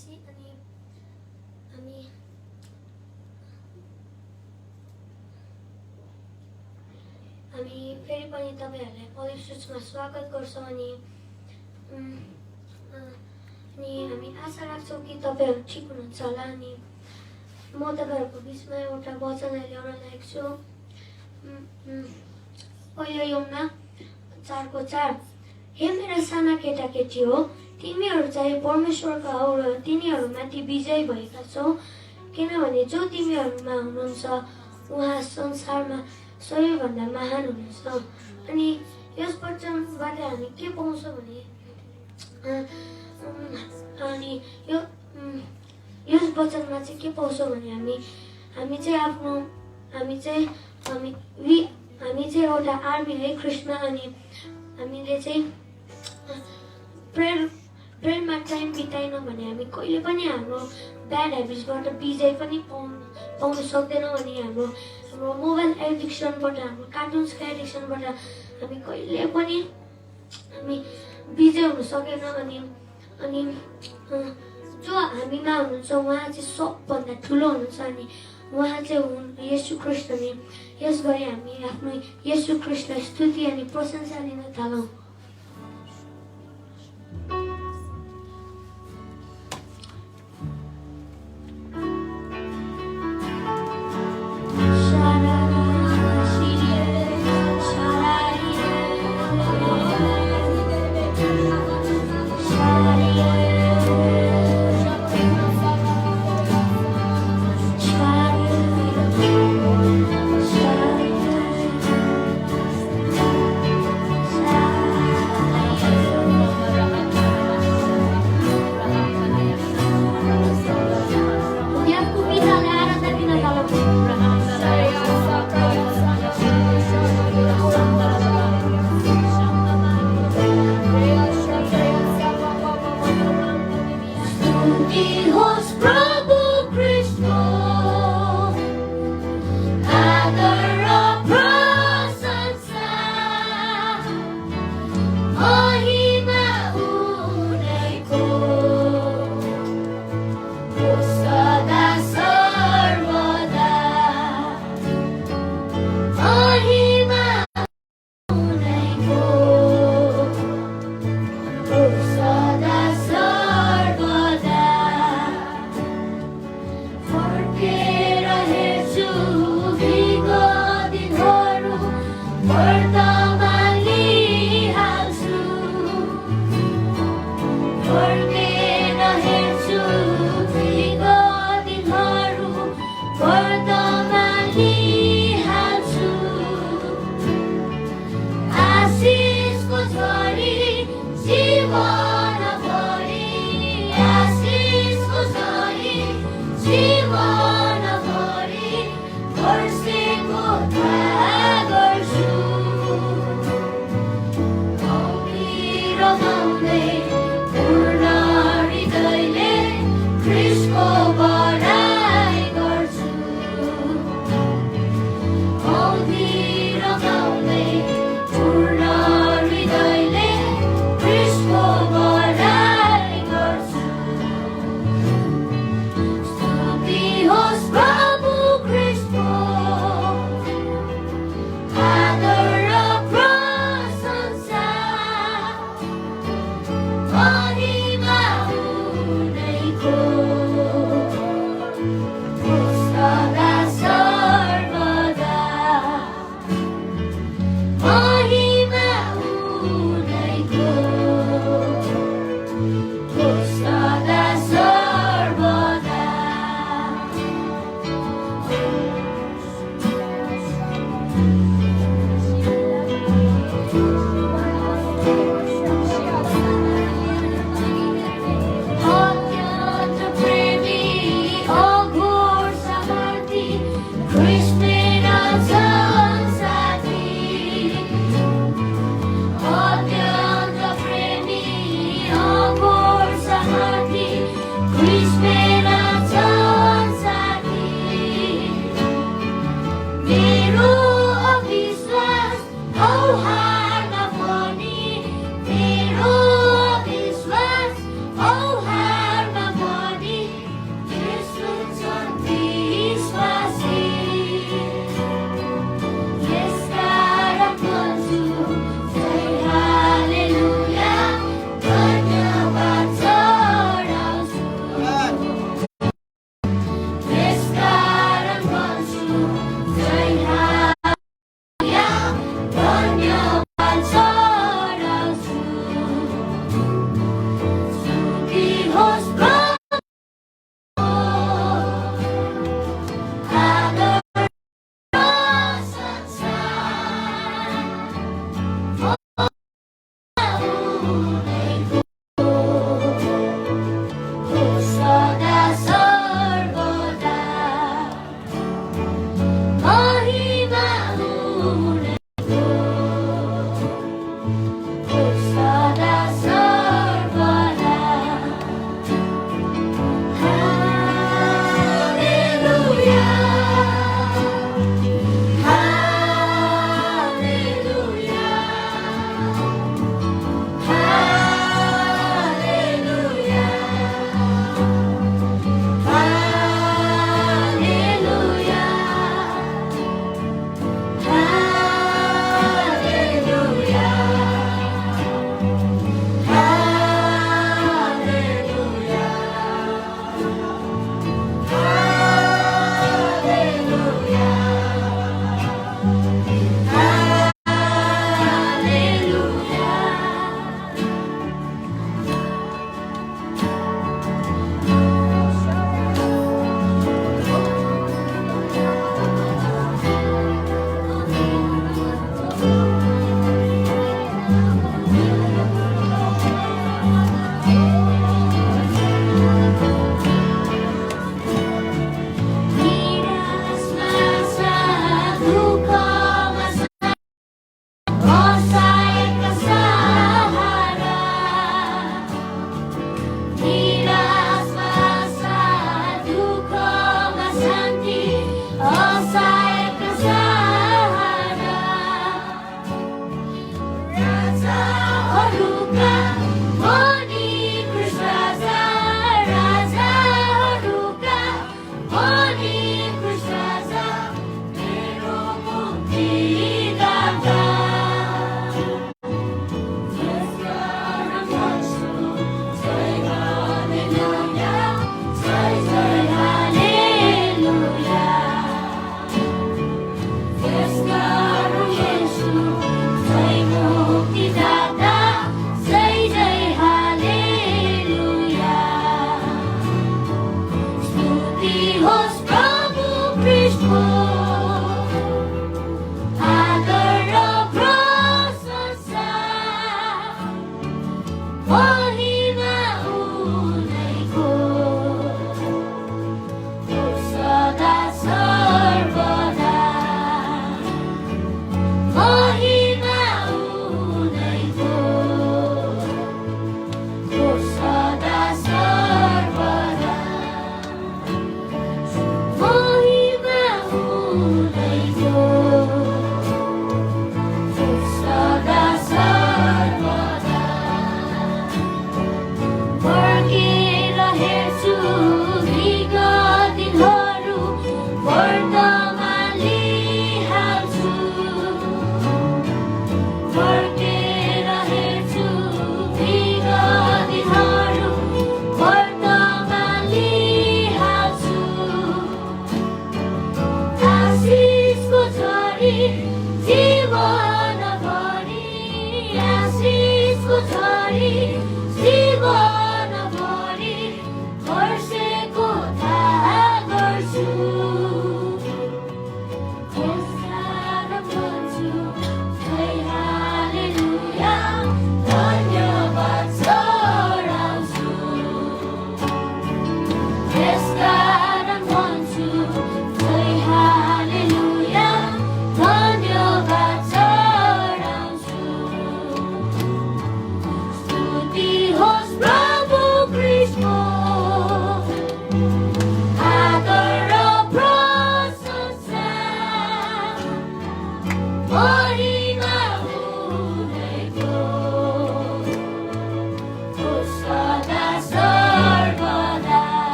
अनि हामी हामी फेरि पनि तपाईँहरूलाई पवित्र चर्चमा स्वागत गर्छौँ अनि हामी आशा राख्छौँ कि तपाईँहरू ठिक हुनुहुन्छ होला। अनि म तपाईँहरूको बिचमा एउटा वचन ल्याउन लागेको छु। पहिलो यूहन्ना 4:4, हे मेरा साना केटाकेटी हो, तिमीहरू चाहिँ परमेश्वरका हौ र तिनीहरूमाथि विजय भएका छौ, किनभने जो तिमीहरूमा हुनुहुन्छ उहाँ संसारमा सबैभन्दा महान हुनुहुन्छ। अनि यस वचनबाट हामी के पाउँछौँ भने अनि यस वचनमा चाहिँ के पाउँछौँ भने हामी चाहिँ एउटा आर्मी है ख्रिस्टमा। अनि हामीले चाहिँ प्रेयरमा टाइम बिताएनौँ भने हामी कहिले पनि हाम्रो ब्याड हेबिट्सबाट विजय पनि पाउन सक्दैनौँ। अनि हाम्रो मोबाइल एडिक्सनबाट, हाम्रो कार्टुन्सको एडिक्सनबाट हामी कहिले पनि हामी विजय हुन सकेनौँ। अनि जो हामीमा हुनुहुन्छ उहाँ चाहिँ सबभन्दा ठुलो हुनुहुन्छ अनि उहाँ चाहिँ हुन् येशू ख्रिस्ट। अनि यसबारे हामी आफ्नो येशू ख्रिस्टलाई स्तुति अनि प्रशंसा दिन थालौँ। असहायका सहारा निराशमा आशा दुःखमा शान्ति असहायका सहारा राजाहरूका धनी कृष्ण राजा राजाहरूका धनी कृष्ण राजा मेरो मुक्तिदाता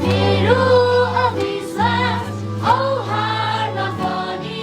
मेरो अविश्वास औ हारमा पनि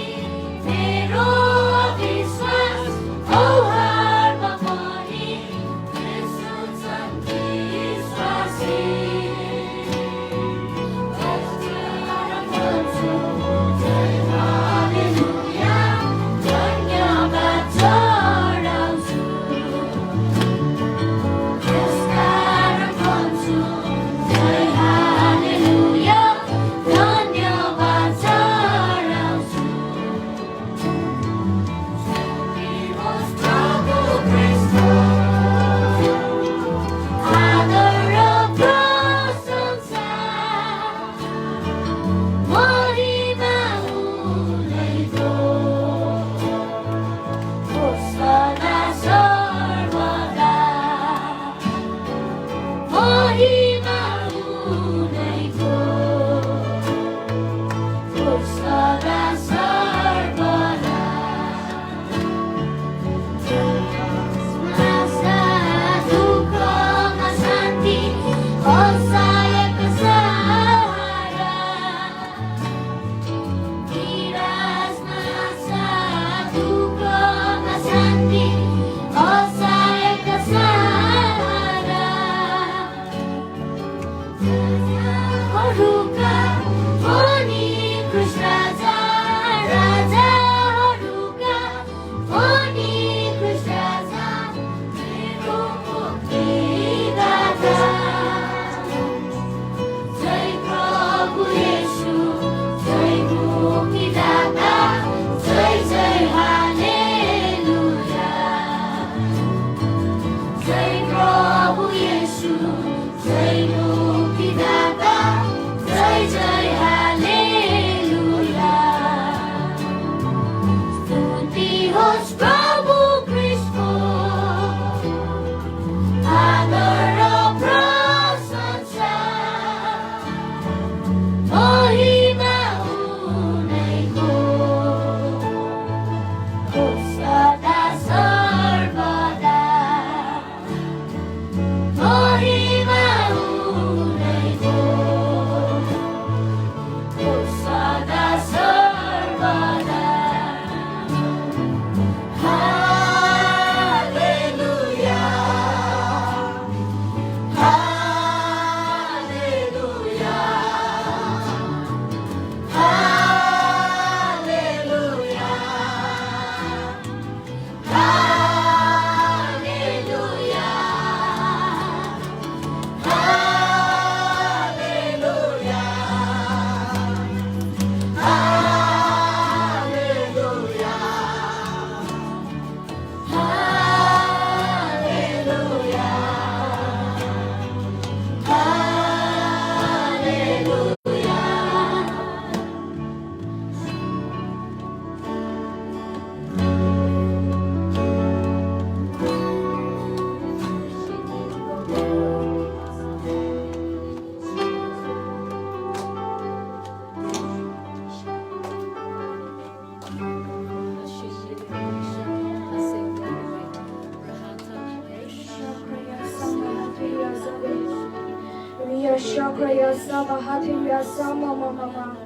shakraya sabahatiriya sama mama.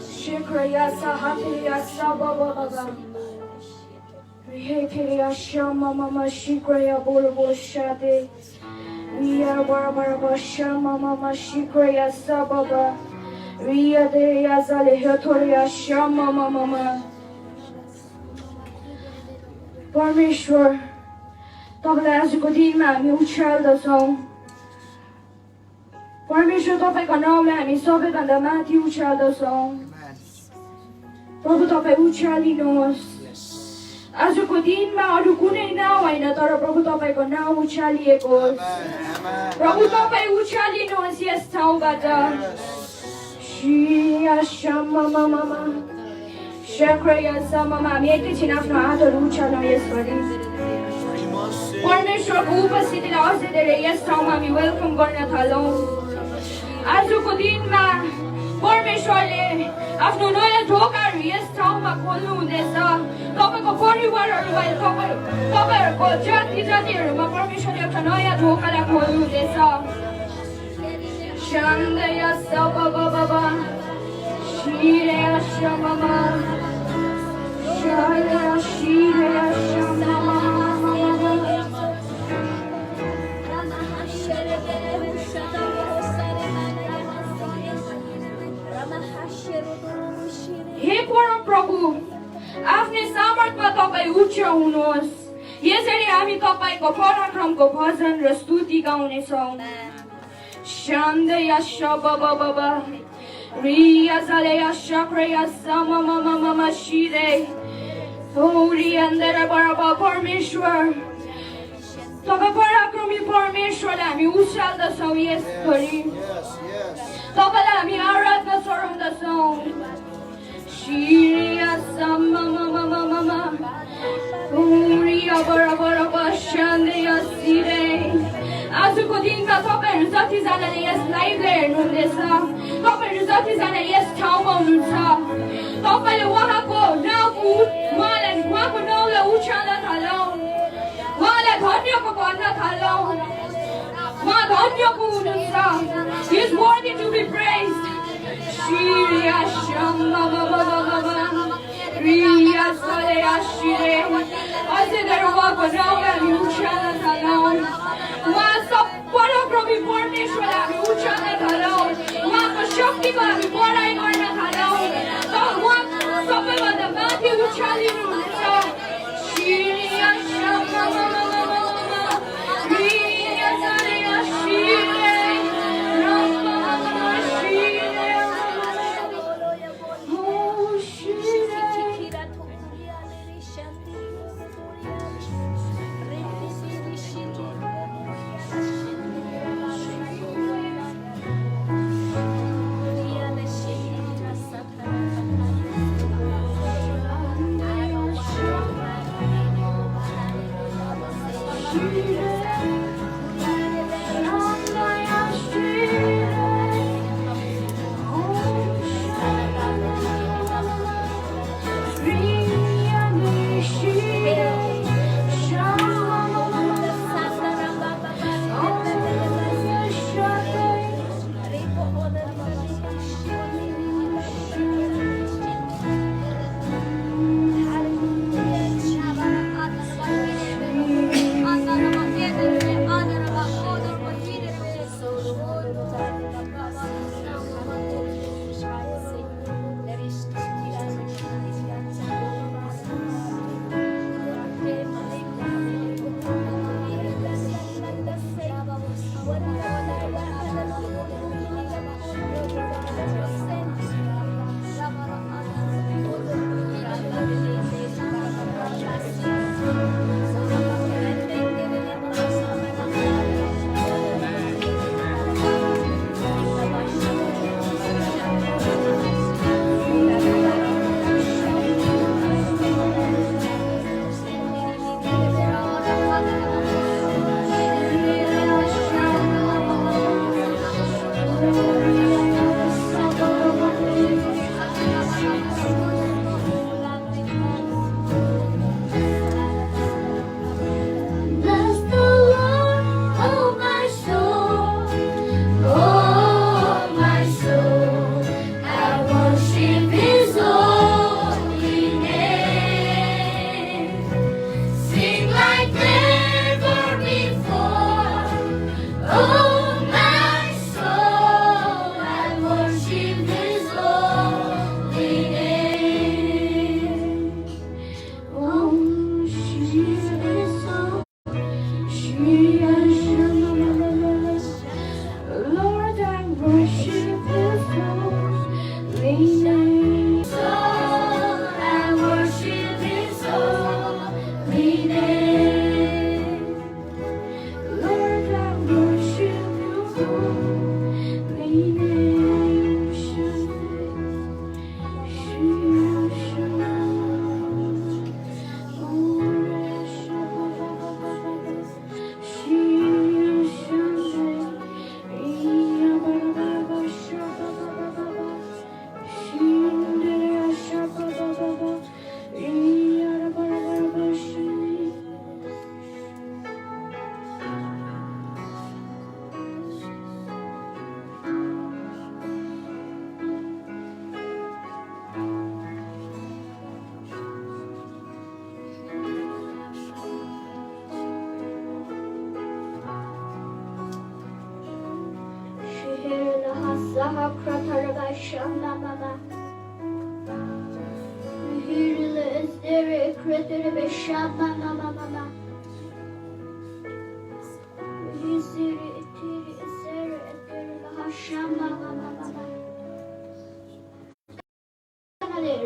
Shikraya sahatiriya sababa. Rihekiriya shama mama shikraya borobo shade. Riya barabara shama mama shikraya sababa. Riya deya zalehatoriya shama mama. परमेश्वर तपाईलाई आजको दिनमा हामी उछाल्दछौँ परमेश्वर तपाईको नामलाई हामी सबैभन्दा माथि उछाल्दछौँ प्रभु तपाईँ उछालिनुहोस् आजको दिनमा अरू कुनै नाउँ होइन तर प्रभु तपाईको नाउँ उछालिएको होस् प्रभु तपाईँ उछालिनुहोस् यस ठाउँबाट श्री ममा शक्रया सममा हामी एकैछिन आफ्नो हातहरू उचाल्न यसभरि परमेश्वरको उपस्थितिलाई अझै धेरै यस ठाउँमा हामी वेलकम गर्न थालौँ आजको दिनमा परमेश्वरले आफ्नो नयाँ ढोकाहरू यस ठाउँमा खोल्नु हुँदैछ तपाईको परिवारहरूमा तपाईहरूको जाति जातिहरूमा परमेश्वरले एउटा नयाँ ढोकालाई खोल्नु हुँदैछ शान्तय सबबबबा शिरय शममा शाया शिरय शममा हे परम प्रभु आफ्नै सामर्थ्यमा तपाईँ उच्च हुनुहोस् यसरी हामी तपाईको पराक्रमको भजन र स्तुति गाउनेछौँ शान्तय सबबबबा Riya Zalaya Shakraya Sama Mama Shire Holy Andara Baraba Parmeshwar Tapa Parakrami Parmeshwar हामी उचाल्दछौँ यसभरि तपाईलाई हामी आराधना चढाउँदछौँ Shiriya Sama Mama Riya Baraba Shandaya Sire आजको दिनमा तपाईहरु जतिजनाले यस लाइभलाई हेर्नुहुँदैछ तपाईहरु जतिजना यस ठाउँमा हुनुहुन्छ तपाईले उहाँको नामलाई उचाल्न थालौँ उहाँलाई धन्यको भन्न थालौँ उहाँ धन्यको हुनुहुन्छ He is worthy to be praised Shiriya Shama Riya Salaya Shire अझै धेरै उहाँको नामलाई हामी उचाल्न थालौँ उहाँ सब पराक्रमी परमेश्वरलाई हामी उचाल्न थालौँ उहाँको शक्तिको हामी बढाइ गर्न थालौँ उहाँ सबैभन्दा माथि उचालिनुहुन्छ शिरिया शमा रिया सरिया शिरे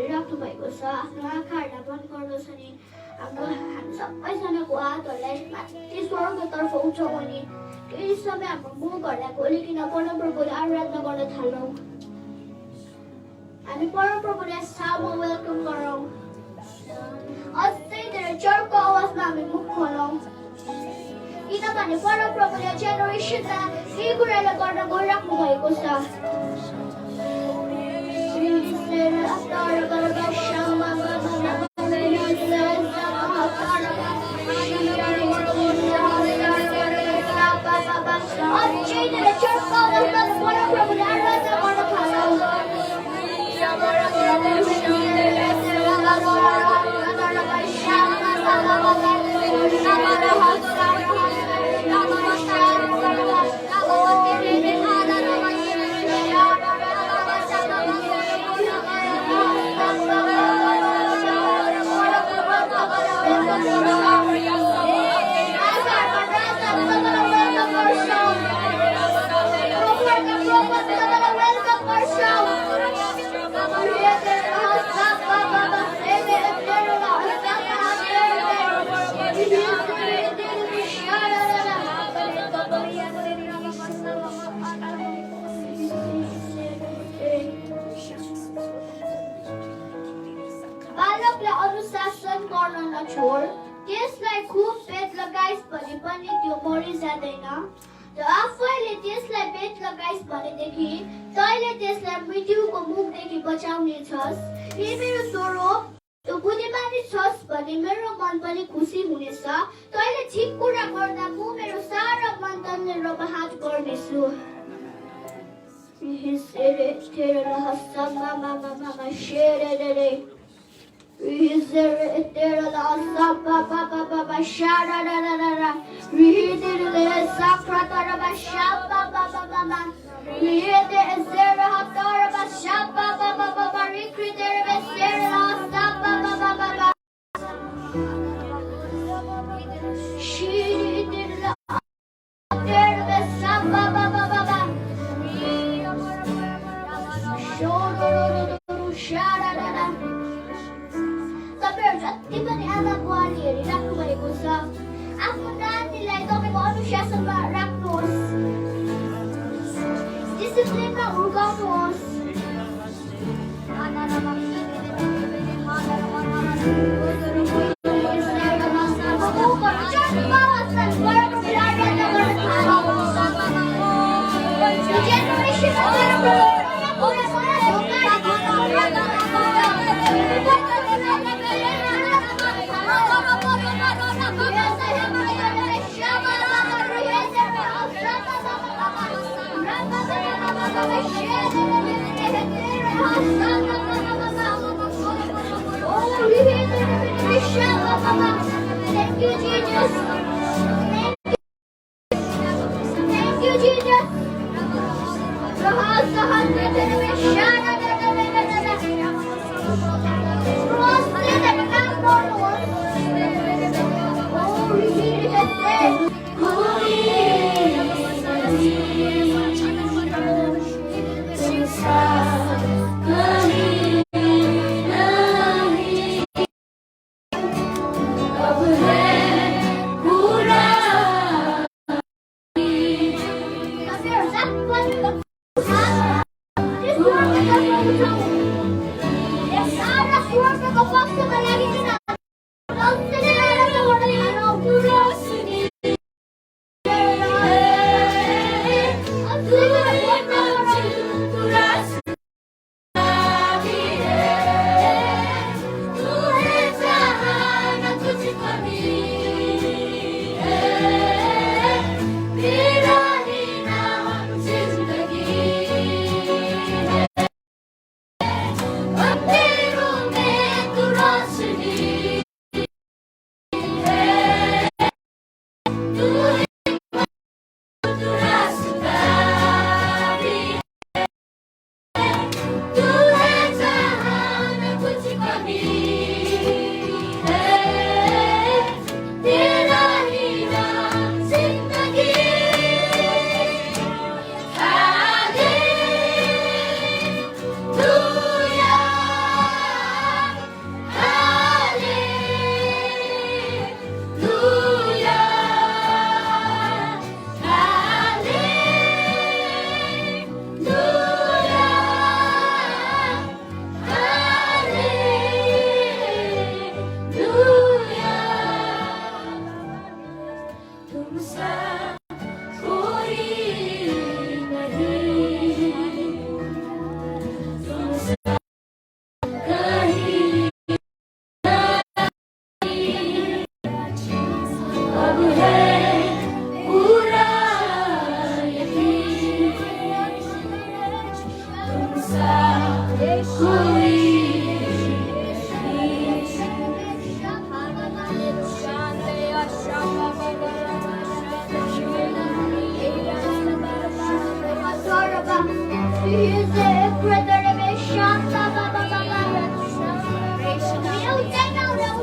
राख्नु भएको छ आफ्नो आँखाहरूलाई बन्द गर्नुहोस् अनि हामी सबैजनाको हातहरूलाई माथि स्वर्गतर्फ उठाउँ अनि केही समय हाम्रो मुखहरूलाई खोलिकन परमप्रभुलाई आराधना गर्न थालौँ हामी परमप्रभुलाई सामु वेलकम गरौँ अझै धेरै चर्को आवाजमा हामी मुख खोलौँ किनभने परमप्रभुले जेनेरेसनमा केही कुरालाई गर्न गइराख्नु भएको छ अनुशासन गर्न नछोड त्यसलाई खुब पेट लगाइस् भने पनि त्यो मरिजाँदैन र आफैले त्यसलाई पेट लगाइस् भनेदेखि तैँले त्यसलाई मृत्युको मुखदेखि बचाउनेछस् हे मेरो छोरो तँ बुद्धिमानी छस् भने मेरो मन पनि खुसी हुनेछ तैँले ठिक कुरा गर्दा म मेरो सारा मन तनले रमाहाट गर्नेछु जति पनि आमा बुवाले हेरिराख्नु भएको छ आफ्नो नानीलाई तपाईँको अनुशासनमा राख्नुहोस् डिसिप्लिनमा हुर्काउनुहोस् Thank you, Jesus. Thank you, Jesus. अंधेरों में तू रोशनी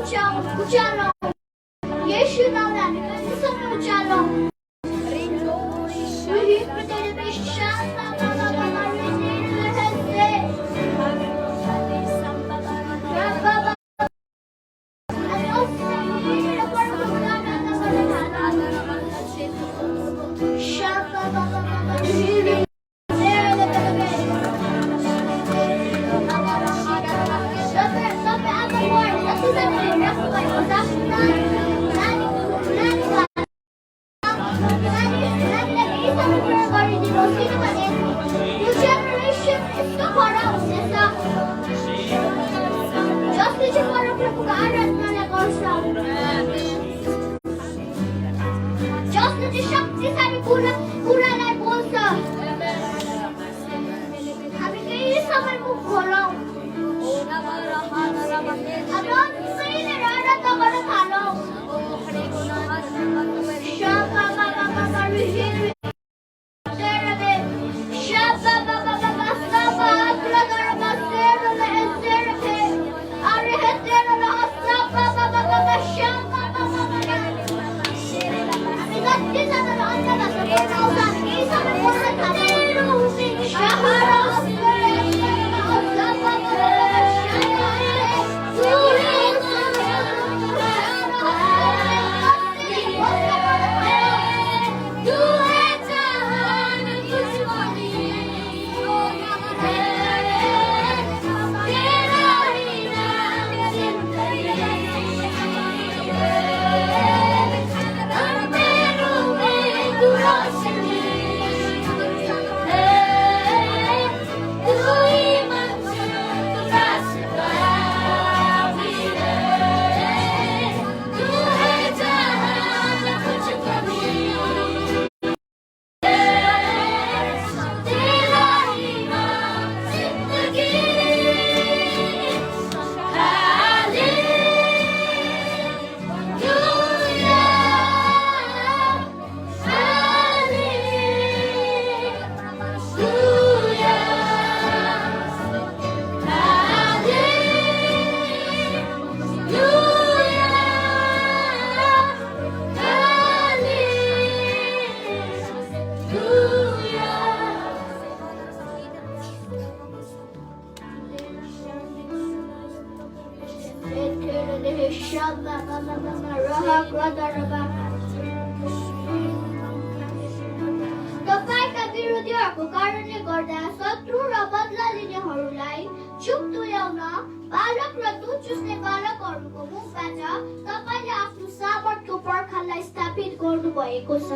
ucalong. Yeshu namin isa na ucalong. तपाईँका विरोधीहरूको कारणले गर्दा शत्रु र बदला लिनेहरूलाई चुप तुल्याउन बालक र दुध चुस्ने बालकहरूको मुखबाट तपाईँले आफ्नो सामर्थ्यको पर्खाललाई स्थापित गर्नुभएको छ।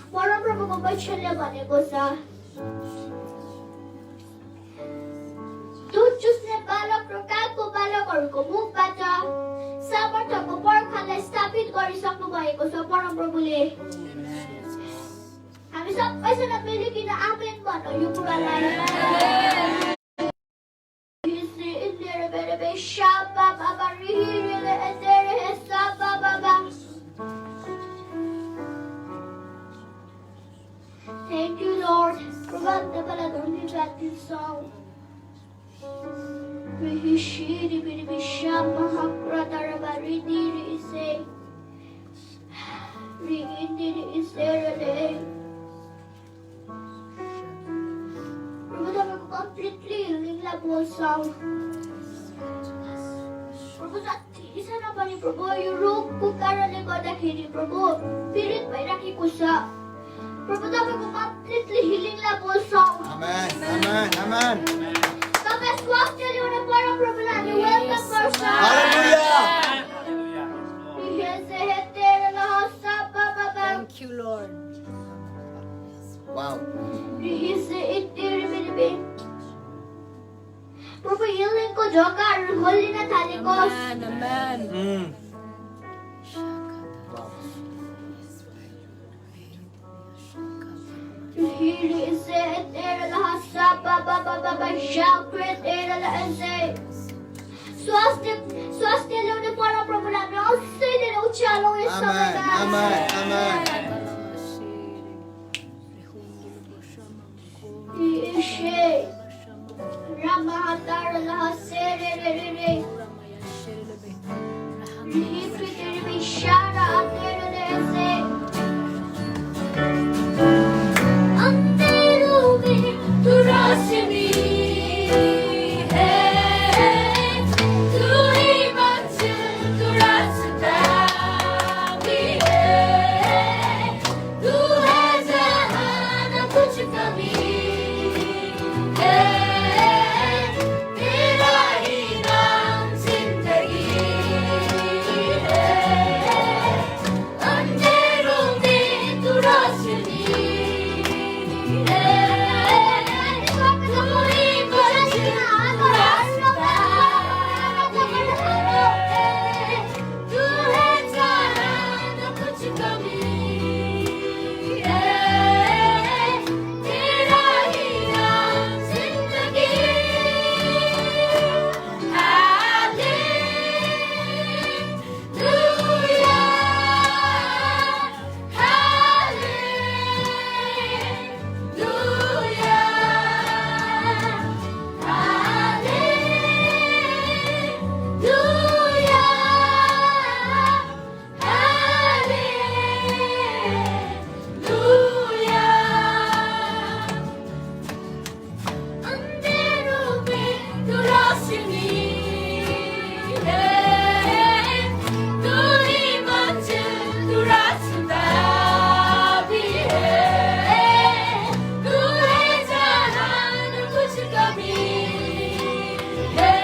परमप्रभुको वचनले भनेको छ दुध चुस्ने बालक र कागको बालकहरूको मुखबाट सामर्थ्यको पर्खाललाई स्थापित गरिसक्नु भएको छ परमप्रभुले। हामी सबैजना मिलिकन आमेन भनौँ यो कुरालाई। Thank you, Lord. Provide pala don't be that song. Rihishiri biribishama hakradara ridiri ise. Rigindiri iserele. Provide completely healing la po song. प्रभु जति सानो पनि प्रभु यो रोगको कारणले गर्दाखेरि प्रभु पीडित भइराखेको छ प्रभु तपाईको कम्प्लिटली हिलिङलाई बोल्छौँ। आमेन आमेन आमेन। तपाईँ स्वास्थ्य ल्याउने परमप्रभुलाई हामी वेलकम गर्छौँ। हालेलुया। Thank you, Lord. Wow. प्रभु हिलिङको झोकाहरू खोलिन थालेको। Amen, amen. स्वास्थ्य ल्याउने Shalom is Amen. Amen. Amen. Ishe. Ramahatara laha sere re re re. Rihipitiri bishara atere re se. Antero me tu rasmi. Tu hi manzil tu rasta bhi hai. Tu hai jahan na kuch kami. तेरा ही नाम जिंदगी है अंधेरों में तू रोशनी है तू ही मंजिल रास्ता तू है जहां न कुछ कमी है तेरा ही नाम जिंदगी अंधेरों में तू रोशनी है तू ही मंजिल तू रास्ता भी है तू है जहां न कुछ कमी है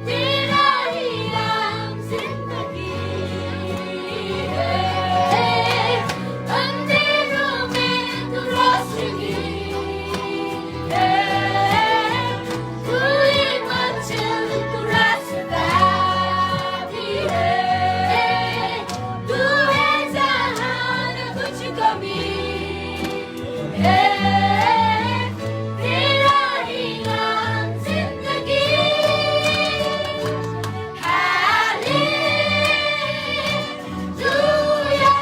तेरा ही नाम जिंदगी है अंधेरों में तू रोशनी है तू ही मंजिल तू रास्ता भी है तू है जहां न कुछ कमी है तेरा ही नाम जिंदगी हालेलुया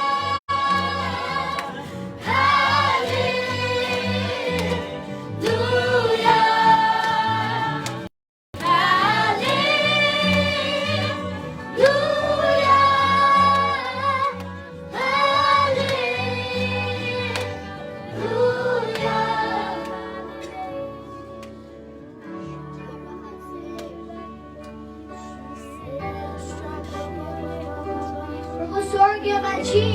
हालेलुया हालेलुया Profesor Giovanni,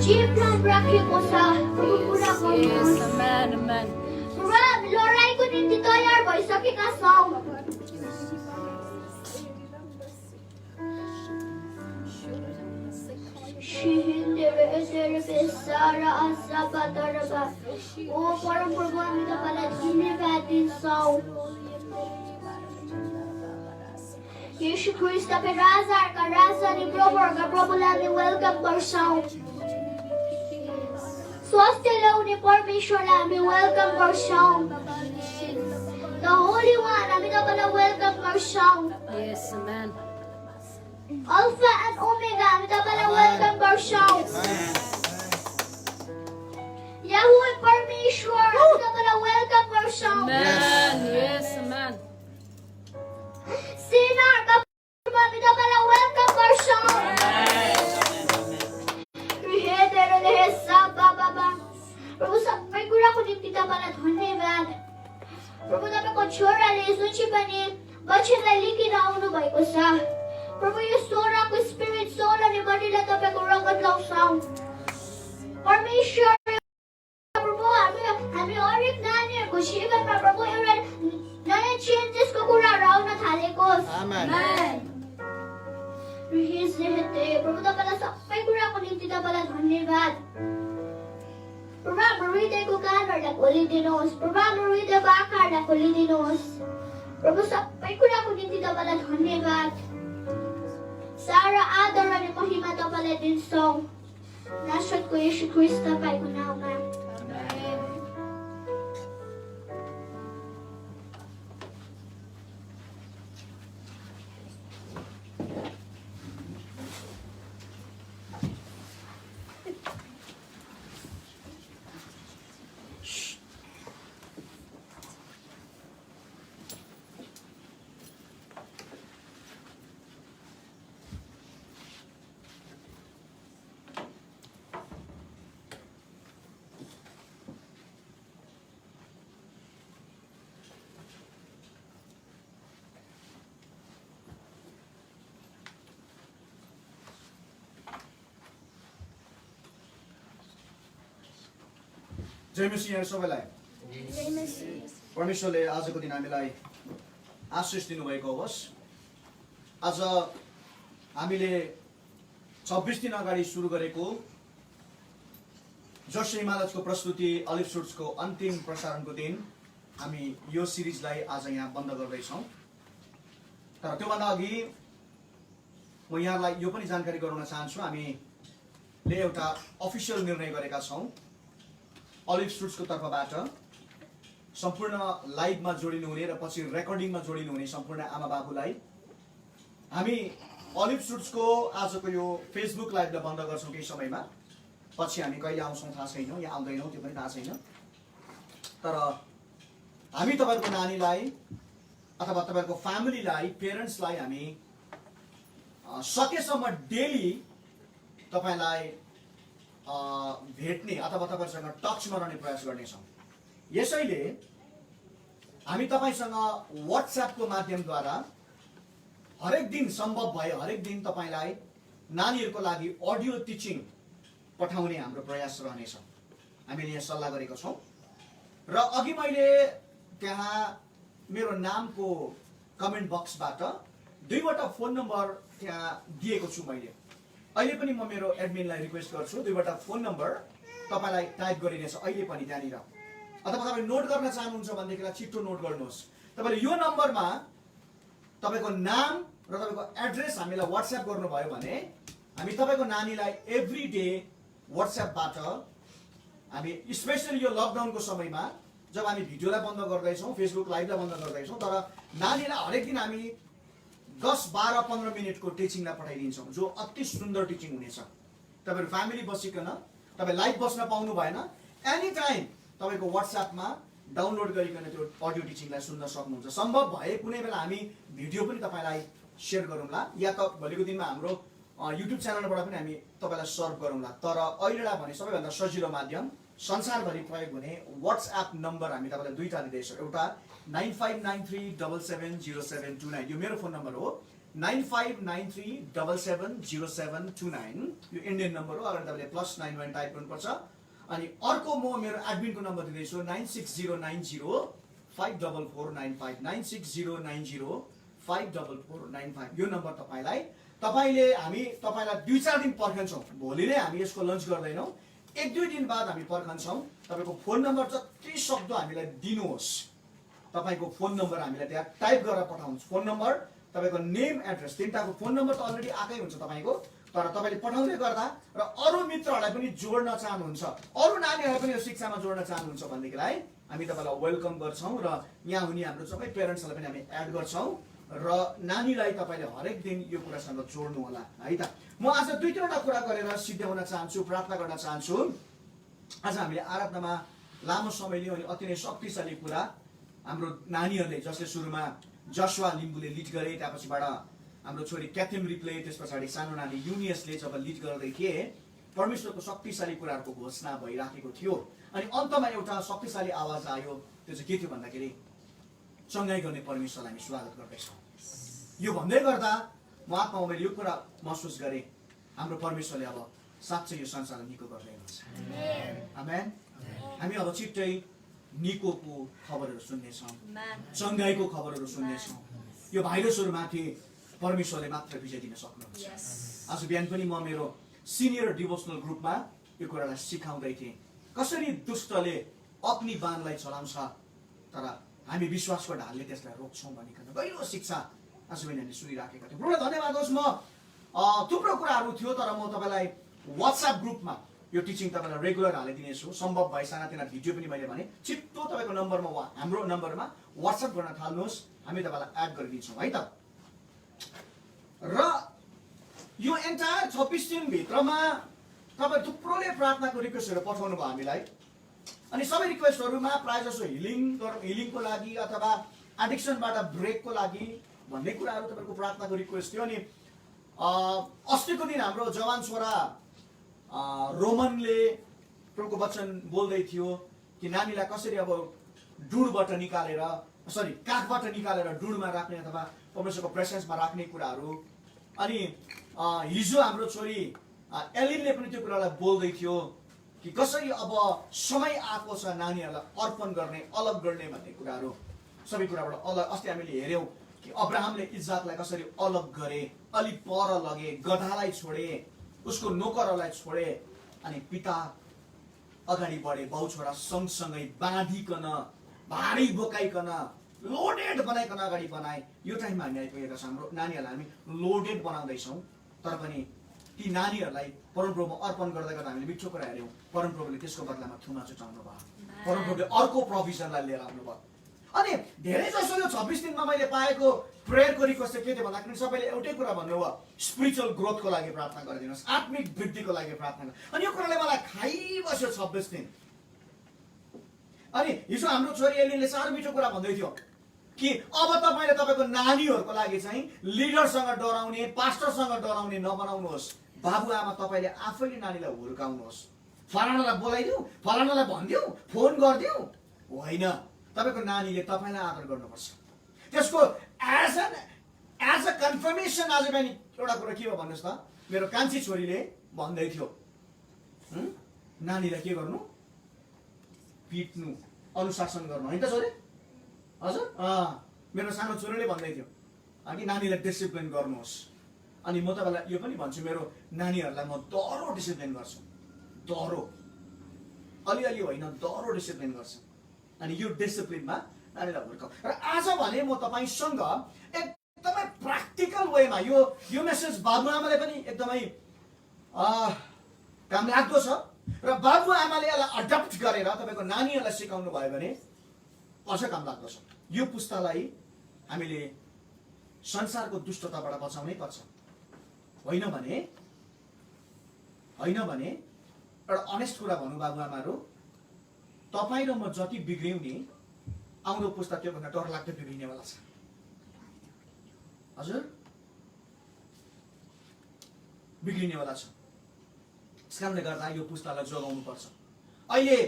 Jeep lang brake ko sa pagkukura ko. Yes, amen, amen. Rob, loray ko din dito yar boy, sakit ka song. Shihindere esere pesara asaba daraba. O parang programa ka pala ginibatin song. Yeshu Krista Perazar Karasa ni Prover Gabrobulani welcome Barsao. Swastila Uniformation Lami welcome Barsao. The Holy One Ami ka pala welcome Barsao. Yes, amen. Alpha and Omega Ami ka pala welcome Barsao. Yahweh Parmeshwar Ami ka pala welcome Barsao. Amen. Yes, amen. Sinar Ami ka pala welcome Barsao. Rihedero lehesa baba. Prabhu sampai gura ko din kita pala धन्यवाद. Prabhu namin ko chora lesun si pani. Bachin laliki na uno bay ko sa. Prabhu yung sora ko spirit sola ni Manila tape ko ragat lang sound. Permission. Prabhu hami orik nani ko shivan pa Prabhu yung nana changes ko kura raw na thalikos. Amen. Rihizete. Prabhu na pala sampai gura ko din kita pala धन्यवाद. Prabhu maride ko kanar na kulidinos. Prabhu maride bakar na kulidinos. Prabhu sampai ko na ko din kita pala धन्यवाद. Sara adara ni mahima to pala din song. Nashat ko Yesu Krista pa ko na nga. जय मसीह सबैलाई। परमेश्वरले आजको दिन हामीलाई आशिष दिनुभएको होस्। आज हामीले 26 दिन अगाडि सुरु गरेको जस हिमालयको प्रस्तुति अलिभ सुट्सको अन्तिम प्रसारणको दिन हामी यो सिरिजलाई आज यहाँ बन्द गर्दैछौँ। तर त्योभन्दा अघि म यहाँलाई यो पनि जानकारी गराउन चाहन्छु, हामीले एउटा अफिसियल निर्णय गरेका छौँ अलिभ सुट्सको तर्फबाट सम्पूर्ण लाइभमा जोडिनु हुने र पछि रेकर्डिङमा जोडिनु हुने सम्पूर्ण आमा बाबुलाई हामी अलिभ सुट्सको आजको यो फेसबुक लाइभलाई बन्द गर्छौँ केही समयमा। पछि हामी कहिले आउँछौँ थाहा छैन, या आउँदैनौँ त्यो पनि थाहा छैन। तर हामी तपाईँहरूको नानीलाई अथवा तपाईँहरूको फ्यामिलीलाई, पेरेन्ट्सलाई हामी सकेसम्म डेली तपाईँलाई भेट्ने अथवा तपाईँसँग टचमा रहने प्रयास गर्नेछौँ। यसैले हामी तपाईँसँग व्हाट्सएपको माध्यमद्वारा हरेक दिन सम्भव भए हरेक दिन तपाईँलाई नानीहरूको लागि अडियो टिचिङ पठाउने हाम्रो प्रयास रहनेछ। हामीले यहाँ सल्लाह गरेको छौँ र अघि मैले त्यहाँ मेरो नामको कमेन्ट बक्सबाट 2वटा फोन नम्बर त्यहाँ दिएको छु। मैले अहिले पनि म मेरो एडमिनलाई रिक्वेस्ट गर्छु 2वटा फोन नम्बर तपाईँलाई टाइप गरिनेछ अहिले पनि त्यहाँनिर, अथवा तपाईँ नोट गर्न चाहनुहुन्छ भनेदेखिलाई छिट्टो नोट गर्नुहोस्। तपाईँले यो नम्बरमा तपाईँको नाम र तपाईँको एड्रेस हामीलाई व्हाट्सएप गर्नुभयो भने हामी तपाईँको नानीलाई एभ्री डे व्हाट्सएपबाट हामी स्पेसली यो लकडाउनको समयमा जब हामी भिडियोलाई बन्द गर्दैछौँ, फेसबुक लाइभलाई बन्द गर्दैछौँ, तर नानीलाई हरेक दिन हामी 10, 12, 15 मिनटको टिचिङलाई पठाइदिन्छौँ जो अति सुन्दर टिचिङ हुनेछ। तपाईँहरू फ्यामिली बसिकन तपाईँ लाइभ बस्न पाउनु भएन, एनी टाइम तपाईँको व्हाट्सएपमा डाउनलोड गरिकन त्यो अडियो टिचिङलाई सुन्न सक्नुहुन्छ। सम्भव भए कुनै बेला हामी भिडियो पनि तपाईँलाई सेयर गरौँला, या त भोलिको दिनमा हाम्रो युट्युब च्यानलबाट पनि हामी तपाईँलाई सर्भ गरौँला। तर अहिलेलाई भने सबैभन्दा सजिलो माध्यम संसारभरि प्रयोग हुने व्हाट्सएप नम्बर हामी तपाईँलाई 2टा दिँदैछौँ। एउटा 9593770729 यो मेरो फोन नम्बर हो, 9593770729 यो इन्डियन नम्बर हो। अगाडि तपाईँले +91 टाइप गर्नुपर्छ। अनि अर्को म मेरो एडमिनको नम्बर दिँदैछु 9609054495 9609054495 यो नम्बर तपाईँले हामी तपाईँलाई 2-4 दिन पर्खन्छौँ। भोलि नै हामी यसको लन्च गर्दैनौँ, 1-2 दिन बाद हामी पर्खन्छौँ। तपाईँको फोन नम्बर जति सक्दो हामीलाई दिनुहोस्। तपाईँको फोन नम्बर हामीलाई त्यहाँ टाइप गरेर पठाउनुहोस्। फोन नम्बर, तपाईँको नेम, एड्रेस, 3टाको फोन नम्बर त अलरेडी आएकै हुन्छ तपाईँको, तर तपाईँले पठाउँदै गर्दा र अरू मित्रहरूलाई पनि जोड्न चाहनुहुन्छ, अरू नानीहरूलाई पनि यो शिक्षामा जोड्न चाहनुहुन्छ भनेदेखिलाई हामी तपाईँलाई वेलकम गर्छौँ र यहाँ हुने हाम्रो सबै पेरेन्ट्सहरूलाई पनि हामी एड गर्छौँ र नानीलाई तपाईँले हरेक दिन यो कुरासँग जोड्नु होला है त। म आज 2-3वटा कुरा गरेर सिद्ध्याउन चाहन्छु, प्रार्थना गर्न चाहन्छु। आज हामीले आराधनामा लामो समय लियौँ अनि अति नै शक्तिशाली कुरा हाम्रो नानीहरूले, जसले सुरुमा जसुवा लिम्बूले लिड गरे, त्यसपछिबाट हाम्रो छोरी क्याथरिन रिप्ले, त्यस पछाडि सानो नानी युनियसले जब लिड गर्दै थिए, परमेश्वरको शक्तिशाली कुराहरूको घोषणा भइराखेको थियो। अनि अन्तमा एउटा शक्तिशाली आवाज आयो, त्यो चाहिँ के थियो भन्दाखेरि चङ्गाई गर्ने परमेश्वरलाई हामी स्वागत गर्दैछौँ। यो भन्दै गर्दा म आत्मामा मैले यो कुरा महसुस गरेँ, हाम्रो परमेश्वरले अब साँच्चै यो संसारलाई निको गर्दै हुनुहुन्छ। आमेन। हामी अब छिट्टै निकोको खबरहरू सुन्नेछौँ, चङ्गाईको खबरहरू सुन्नेछौँ। यो भाइरसहरूमाथि परमेश्वरले मात्र विजय दिन सक्नुहुन्छ। आज बिहान पनि म मेरो सिनियर डिभोसनल ग्रुपमा यो कुरालाई सिकाउँदै थिएँ, कसरी दुष्टले अग्नि बाणलाई चलाउँछ तर हामी विश्वासको ढालले त्यसलाई रोक्छौँ भनिकन गहिरो शिक्षा आज पनि हामीले सुनिराखेका थियौँ। प्रभुलाई धन्यवाद होस्। म थुप्रो कुराहरू थियो तर म तपाईँलाई व्हाट्सएप ग्रुपमा यो टिचिङ तपाईँलाई रेगुलर हालिदिनेछु। सम्भव भए सानातिना भिडियो पनि मैले भने छिट्टो तपाईँको नम्बरमा हाम्रो नम्बरमा व्हाट्सएप गर्न थाल्नुहोस्, हामी तपाईँलाई एड गरिदिन्छौँ है त। र यो एन्टायर 26 दिनभित्रमा तपाईँ थुप्रोले प्रार्थनाको रिक्वेस्टहरू पठाउनु भयो हामीलाई, अनि सबै रिक्वेस्टहरूमा प्रायः जसो हिलिङको लागि अथवा एडिक्सनबाट ब्रेकको लागि भन्ने कुराहरू तपाईँको प्रार्थनाको रिक्वेस्ट थियो। अनि अस्तिको दिन हाम्रो जवान छोरा रोमनले प्रभुको वचन बोल्दै थियो कि नानीलाई कसरी अब डुडबाट निकालेर काखबाट निकालेर डुडमा राख्ने अथवा परमेश्वरको प्रेसेन्समा राख्ने कुराहरू। अनि हिजो हाम्रो छोरी एलिनले पनि त्यो कुरालाई बोल्दै थियो कि कसरी अब समय आएको छ नानीहरूलाई अर्पण गर्ने अलग गर्ने भन्ने कुराहरू सबै कुराबाट अलग। अस्ति हामीले हेऱ्यौँ कि अब्राहमले इज्जातलाई कसरी अलग गरे, अलिक पर लगे, गधालाई छोडे, उसको नोकरहरूलाई छोडे, अनि पिता अगाडि बढे, बाउ छोरा सँगसँगै बाँधिकन भारी बोकाइकन लोडेड बनाइकन अगाडि बनाए। यो टाइममा हामी आइपुगेका छौँ, हाम्रो नानीहरूलाई हामी लोडेड बनाउँदैछौँ, तर पनि ती नानीहरूलाई परमप्रभुमा अर्पण गर्दा गर्दा हामीले मिठो कुरा हेऱ्यौँ, परमप्रभुले त्यसको बदलामा थुमा चुटाउनु भयो, परमप्रभुले अर्को प्रोभिजनलाई लिएर आउनुभयो। अनि धेरै जसो यो 26 दिनमा मैले पाएको प्रेयरको रिक्वेस्ट के थियो भन्दाखेरि सबैले एउटै कुरा भन्नुभयो, स्पिरिचुअल ग्रोथको लागि प्रार्थना गरिदिनुहोस्, आत्मिक वृद्धिको लागि प्रार्थना। अनि यो कुराले मलाई खाइबस्यो 26 दिन। अनि हिजो हाम्रो छोरी एलिनले साह्रो मिठो कुरा भन्दै थियो कि अब तपाईँले तपाईँको नानीहरूको लागि चाहिँ लिडरसँग डराउने, पास्टरसँग डराउने नबनाउनुहोस्। बाबुआमा तपाईँले आफैले नानीलाई हुर्काउनुहोस्। फलानालाई बोलाइदिउँ, फलानालाई भनिदिउँ, फोन गरिदिउँ, होइन। तपाईँको नानीले तपाईँलाई आदर गर्नुपर्छ। त्यसको एज अ कन्फर्मेसन आज बिहान एउटा कुरा के हो भन्नुहोस् त, मेरो कान्छी छोरीले भन्दै थियो नानीलाई के गर्नु, पिट्नु, अनुशासन गर्नु, होइन त छोरी? हजुर मेरो सानो छोरीले भन्दै थियो कि नानीलाई डिसिप्लिन गर्नुहोस्। अनि म तपाईँलाई यो पनि भन्छु, मेरो नानीहरूलाई म दह्रो डिसिप्लिन गर्छु, दह्रो, अलिअलि होइन, दह्रो डिसिप्लिन गर्छु। अनि यो डिसिप्लिनमा नानीलाई हुर्काऊ। र आज भने म तपाईँसँग एकदमै प्र्याक्टिकल वेमा यो मेसेज बाबुआमाले पनि एकदमै काम लाग्दो छ, र बाबुआमाले यसलाई अडप्ट गरेर तपाईँको नानीहरूलाई सिकाउनु भयो भने अझ काम लाग्दो छ। यो पुस्तालाई हामीले संसारको दुष्टताबाट बचाउनै पर्छ, होइन भने एउटा अनेस्ट कुरा भनौँ बाबुआमाहरू, तपाईँ र म जति बिग्रियौँ नि, आउँदो पुस्ता त्योभन्दा डरलाग्दो बिग्रिनेवाला छ। हजुर, बिग्रिनेवाला छ। त्यस कारणले गर्दा यो पुस्तालाई जोगाउनु पर्छ। अहिले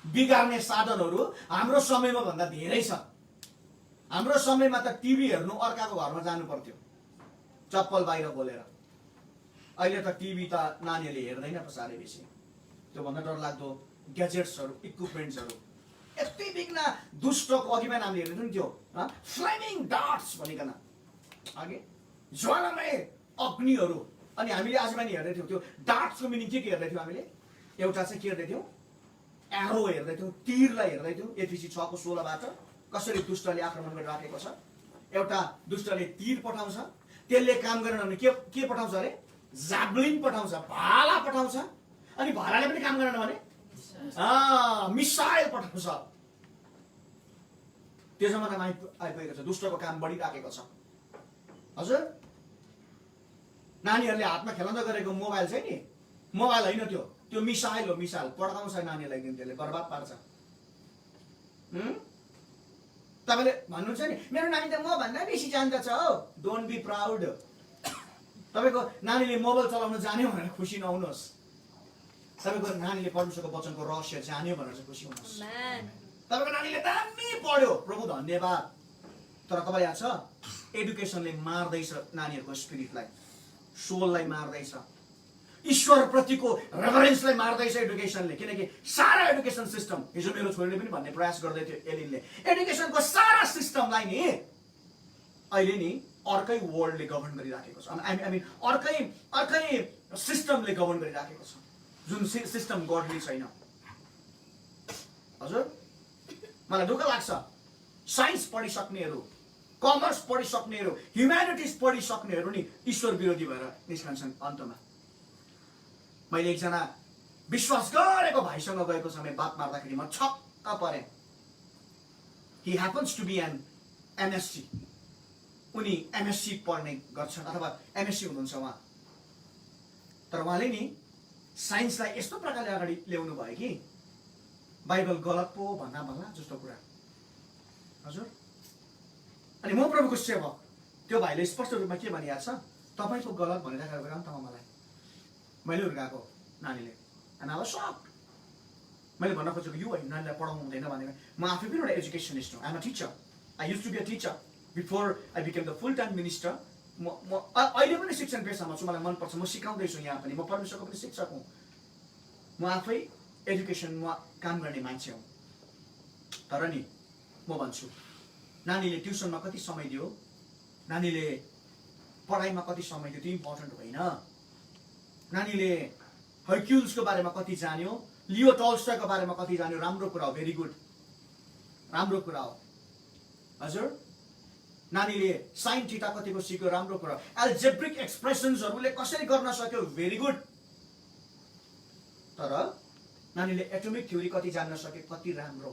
बिगार्ने साधनहरू हाम्रो समयमा भन्दा धेरै छ। हाम्रो समयमा त टिभी हेर्नु अर्काको घरमा जानु पर्थ्यो चप्पल बाहिर खोलेर। अहिले त टिभी त नानीहरूले हेर्दैन त साह्रै बेसी। त्योभन्दा डरलाग्दो ग्याजेट्सहरू, इक्विपमेन्ट्सहरू, यति बिघ्न दुष्टको अघि बिहान हामीले हेर्नु नि त्यो फ्लेमिङ डार्ट्स भनिकन, अघि ज्वालामय अग्निहरू। अनि हामीले आज बिहान हेर्दै थियौँ त्यो डार्ट्सको मिनिङ के हेर्दै थियौँ हामीले? एउटा चाहिँ के हेर्दै थियौँ? एरो हेर्दै थियौँ, तीरलाई हेर्दै थियौँ। एफिसी 6:16बाट कसरी दुष्टले आक्रमण गरिराखेको छ। एउटा दुष्टले तीर पठाउँछ, त्यसले काम गरेन भने के पठाउँछ अरे? जाब्लिन पठाउँछ, भाला पठाउँछ। अनि भालाले पनि काम गरेन भने मिसाइल पठाउँछ। त्यो जमानामा आइपुगेको छ, दुष्टको काम बढिराखेको छ। हजुर, नानीहरूले हातमा खेलाउँदा गरेको मोबाइल चाहिँ नि, मोबाइल होइन त्यो मिसाइल हो, मिसाइल पड्काउँछ नानीलाई, त्यसले बर्बाद पार्छ। तपाईँले भन्नुहुन्छ नि मेरो नानी त म भन्दा बेसी जान्दछ हौ, डोन्ट बी प्राउड। तपाईँको नानीले मोबाइल चलाउन जान्यो भनेर खुसी नहुनुहोस्, तपाईँको नानीले परमेश्वरको वचनको रहस्य जान्यो भनेर चाहिँ खुसी हुनुहोस्। तपाईँको नानीले दामी पढ्यो, प्रभु धन्यवाद, तर तपाईँ याद छ एडुकेसनले मार्दैछ नानीहरूको स्पिरिटलाई, सोललाई मार्दैछ, ईश्वरप्रतिको रेभरेन्सलाई मार्दैछ एडुकेसनले। किनकि सारा एडुकेसन सिस्टम, हिजो मेरो छोरीले पनि भन्ने प्रयास गर्दै थियो एलिनले, एडुकेसनको सारा सिस्टमलाई नि अहिले नि अर्कै वर्ल्डले गभर्न गरिराखेको छ। आई मिन अर्कै सिस्टमले गभर्न गरिराखेको छ, जुन सिस्टम गडली छैन। हजुर, मलाई दुःख लाग्छ साइन्स पढिसक्नेहरू, कमर्स पढिसक्नेहरू, ह्युम्यानिटिज पढिसक्नेहरू नि ईश्वर विरोधी भएर निस्कन्छन् अन्तमा। मैले एकजना विश्वास गरेको भाइसँग गएको समय बात मार्दाखेरि म छक्क परेँ। He happens to be an MSc, उनी एमएससी पढ्ने गर्छन् अथवा एमएससी हुनुहुन्छ उहाँ, तर उहाँले नि साइन्सलाई यस्तो प्रकारले अगाडि ल्याउनु भयो कि बाइबल गलत पो भन्दा भन्ला जस्तो कुरा। हजुर, अनि म प्रभुको सेवक, त्यो भाइले स्पष्ट रूपमा के भनिहाल्छ, तपाईँको गलत भनिराखेको बेला नि त मलाई मैले हुर्काएको नानीले, अनि अब सक मैले भन्न खोजेको यो होइन नानीलाई पढाउनु हुँदैन भनेर। म आफै पनि एउटा एजुकेसनिस्ट हुँ, I'm a teacher, I used to be a teacher before I became the full time minister. म अहिले पनि शिक्षण पेसामा छु, मलाई मनपर्छ, म सिकाउँदैछु यहाँ पनि, म परमेश्वरको पनि शिक्षक हुँ। म आफै एजुकेसनमा काम गर्ने मान्छे हौ, तर नि म भन्छु नानीले ट्युसनमा कति समय दियो, नानीले पढाइमा कति समय दियो त्यो इम्पोर्टेन्ट होइन। नानीले हर्क्युल्सको बारेमा कति जान्यो, लियो टल्स्टयको बारेमा कति जान्यो, राम्रो कुरा हो, भेरी गुड, राम्रो कुरा हो। हजुर नानीले साइन थीटा कतिको सिक्यो, राम्रो कुरा। एल्जेब्रिक एक्सप्रेसन्सहरूले कसरी गर्न सक्यो, भेरी गुड। तर नानीले एटोमिक थ्योरी कति जान्न सके, कति राम्रो।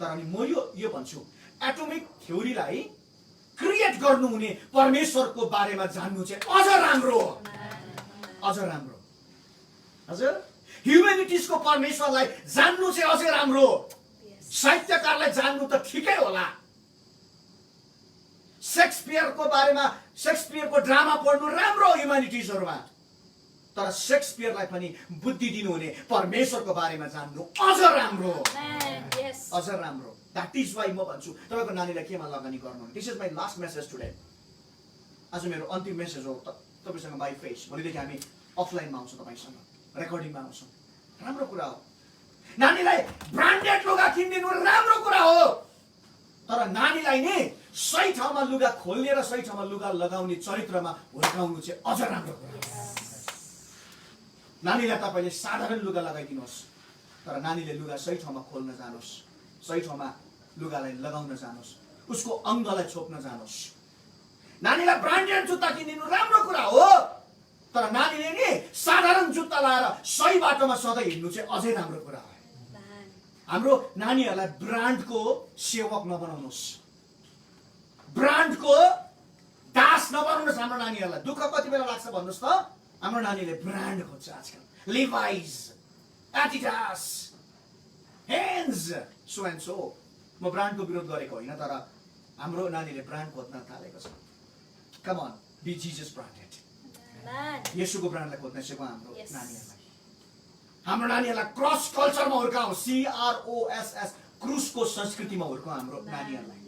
तर अनि म यो भन्छु एटोमिक थ्योरीलाई क्रिएट गर्नुहुने परमेश्वरको बारेमा जान्नु चाहिँ अझ राम्रो हो, अझ राम्रो। हजुर ह्युमेनिटिजको परमेश्वरलाई जान्नु चाहिँ अझै राम्रो हो। साहित्यकारलाई जान्नु त ठिकै होला, शेक्सपियरको बारेमा शेक्सपियरको ड्रामा पढ्नु राम्रो हो ह्युमेनिटिजहरुमा, तर शेक्सपियरलाई पनि बुद्धि दिनुहुने परमेश्वरको बारेमा जान्नु अझ राम्रो, अझ राम्रो। द्याट इज वाइ म भन्छु तपाईको नानीलाई केमा लगानी गर्नु। This is my last message today. आज मेरो अन्तिम मेसेज हो तपाईसँग बाइ फेस। भोलिदेखि हामी अफलाइनमा आउँछौँ, तपाईसँग रेकर्डिङमा आउँछौँ, राम्रो कुरा हो। नानीलाई ब्रान्डेड लुगा किनिदिनु राम्रो कुरा हो, तर नानीलाई नि सही ठाउँमा लुगा खोल्ने र सही ठाउँमा लुगा लगाउने चरित्रमा हुर्काउनु चाहिँ अझ राम्रो कुरा हो। नानीलाई तपाईले साधारण लुगा लगाइदिनुहोस्, तर नानीले लुगा सही ठाउँमा खोल्न जानुहोस्, सही ठाउँमा लुगालाई लगाउन जानुहोस्, उसको अङ्गलाई छोप्न जानुहोस्। नानीलाई ब्रान्डेड जुत्ता किनिदिनु राम्रो कुरा हो, तर नानीले नि साधारण जुत्ता लाएर सही बाटोमा सधैँ हिँड्नु चाहिँ अझै राम्रो कुरा हो। हाम्रो नानीहरूलाई ब्रान्डको सेवक नबनाउनुहोस्, ब्रान्डको दास नबनाउनुहोस्। हाम्रो नानीहरूलाई दुःख कति बेला लाग्छ भन्नुहोस् त, हाम्रो नानीले ब्रान्ड खोज्छ आजकल, Levi's, Adidas, Hanes, so and so. म ब्रान्डको विरोध गरेको होइन, तर हाम्रो नानीले ब्रान्ड खोज्न थालेको छ। कम अन, बी जिजस ब्रान्डेड। येशूको ब्रान्डलाई खोज्न सिकाउँ हाम्रो नानीहरूलाई। हाम्रो नानीहरूलाई क्रस कल्चरमा हुर्काउँ, CROSS, क्रुसको संस्कृतिमा हुर्काउँ हाम्रो नानीहरूलाई।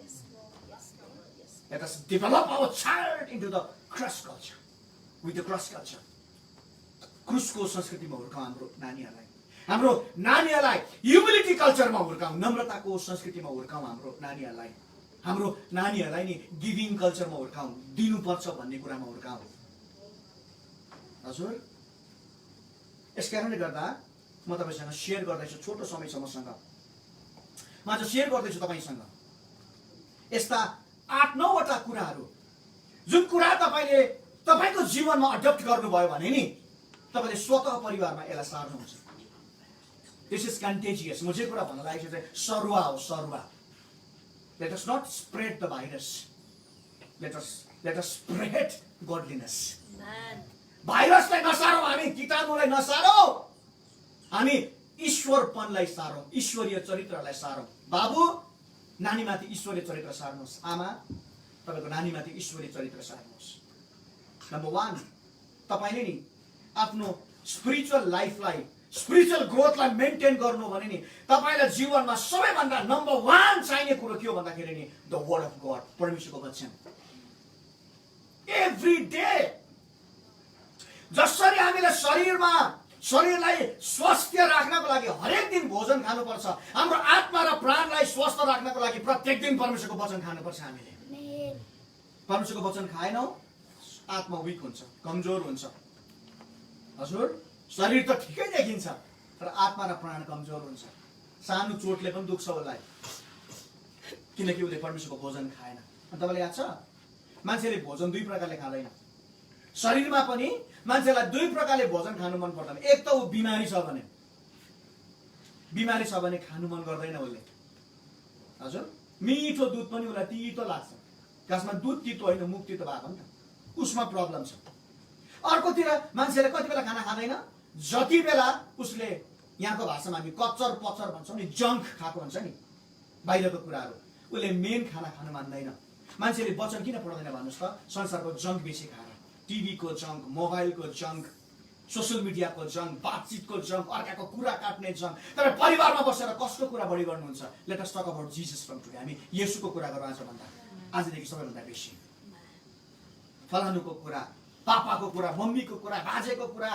Let us develop our child into the cross culture, with the cross culture. क्रुसको संस्कृतिमा हुर्काउँ हाम्रो नानीहरूलाई। हाम्रो नानीहरूलाई ह्युमिलिटी कल्चरमा हुर्काउँ, नम्रताको संस्कृतिमा हुर्काउँ हाम्रो नानीहरूलाई। हाम्रो नानीहरूलाई नि गिभिङ कल्चरमा हुर्काउँ, दिनुपर्छ भन्ने कुरामा हुर्काउँ। हजुर यस कारणले गर्दा म तपाईसँग सेयर गर्दैछु, छोटो समय छ मसँग, म आज सेयर गर्दैछु तपाईसँग यस्ता 8-9 वटा कुराहरू, जुन कुरा तपाईले तपाईको जीवनमा अडप्ट गर्नुभयो भने नि तपाईले स्वतः परिवारमा यसलाई सार्नुहुन्छ। This is contagious. म जे कुरा भन्न लागेको चाहिँ सरुवा हो, सरुवा। Let us not spread the virus, let us spread godliness. भाइरसलाई नसारौँ, हामी कीटाणुलाई नसारौँ, हामी ईश्वरपनलाई सारौँ, ईश्वरीय चरित्रलाई सारौँ। बाबु नानीमाथि ईश्वरीय चरित्र सार्नुहोस्, आमा तपाईको नानीमाथि ईश्वरीय चरित्र सार्नुहोस्। नम्बर 1, तपाईले नि आफ्नो स्पिरिचुअल लाइफलाई, स्पिरिचुअल ग्रोथलाई मेन्टेन गर्नु भने नि तपाईलाई जीवनमा सबैभन्दा नम्बर 1 चाहिने कुरो के हो भन्दाखेरि नि द वर्ड अफ गॉड, परमेश्वरको वचन। एभ्री डे जसरी हामीले शरीरलाई स्वस्थ राख्नको लागि हरेक दिन भोजन खानुपर्छ, हाम्रो आत्मा र प्राणलाई स्वस्थ राख्नको लागि प्रत्येक दिन परमेश्वरको वचन खानुपर्छ। हामीले परमेश्वरको वचन खाएनौँ, आत्मा विक हुन्छ, कमजोर हुन्छ। हजुर शरीर त ठिकै देखिन्छ, तर आत्मा र प्राण कमजोर हुन्छ। सानो चोटले पनि दुख्छ उसलाई, किनकि उसले परमेश्वरको भोजन खाएन। अनि तपाईँलाई याद छ, मान्छेले भोजन 2 प्रकारले खाँदैन। शरीरमा पनि मान्छेलाई 2 प्रकारले भोजन खानु मन पर्दैन। एक त ऊ बिमारी छ भने खानु मन गर्दैन उसले। हजुर मिठो दुध पनि उसलाई तितो लाग्छ, खासमा दुध तितो होइन, मुख तितो भएको नि त, उसमा प्रब्लम छ। अर्कोतिर मान्छेले कति बेला खाना खाँदैन, जति बेला उसले यहाँको भाषामा हामी कच्चर पच्चर भन्छौँ नि, जङ्क खाएको हुन्छ नि, बाहिरको कुराहरू, उसले मेन खाना खानु मान्दैन। मान्छेले वचन किन पढ्दैन भन्नुहोस् त, संसारको जङ्क बेसी खाएर, टिभीको जङ्क, मोबाइलको जङ्क, सोसियल मिडियाको जङ्क, बातचितको जङ्क, अर्काको कुरा काट्ने जङ्क। तर परिवारमा बसेर कसको कुरा बढी गर्नुहुन्छ? Let us talk about Jesus from today. हामी येशूको कुरा गरौँ आजदेखि सबैभन्दा बेसी। फलानुको कुरा, पापाको कुरा, मम्मीको कुरा, बाजेको कुरा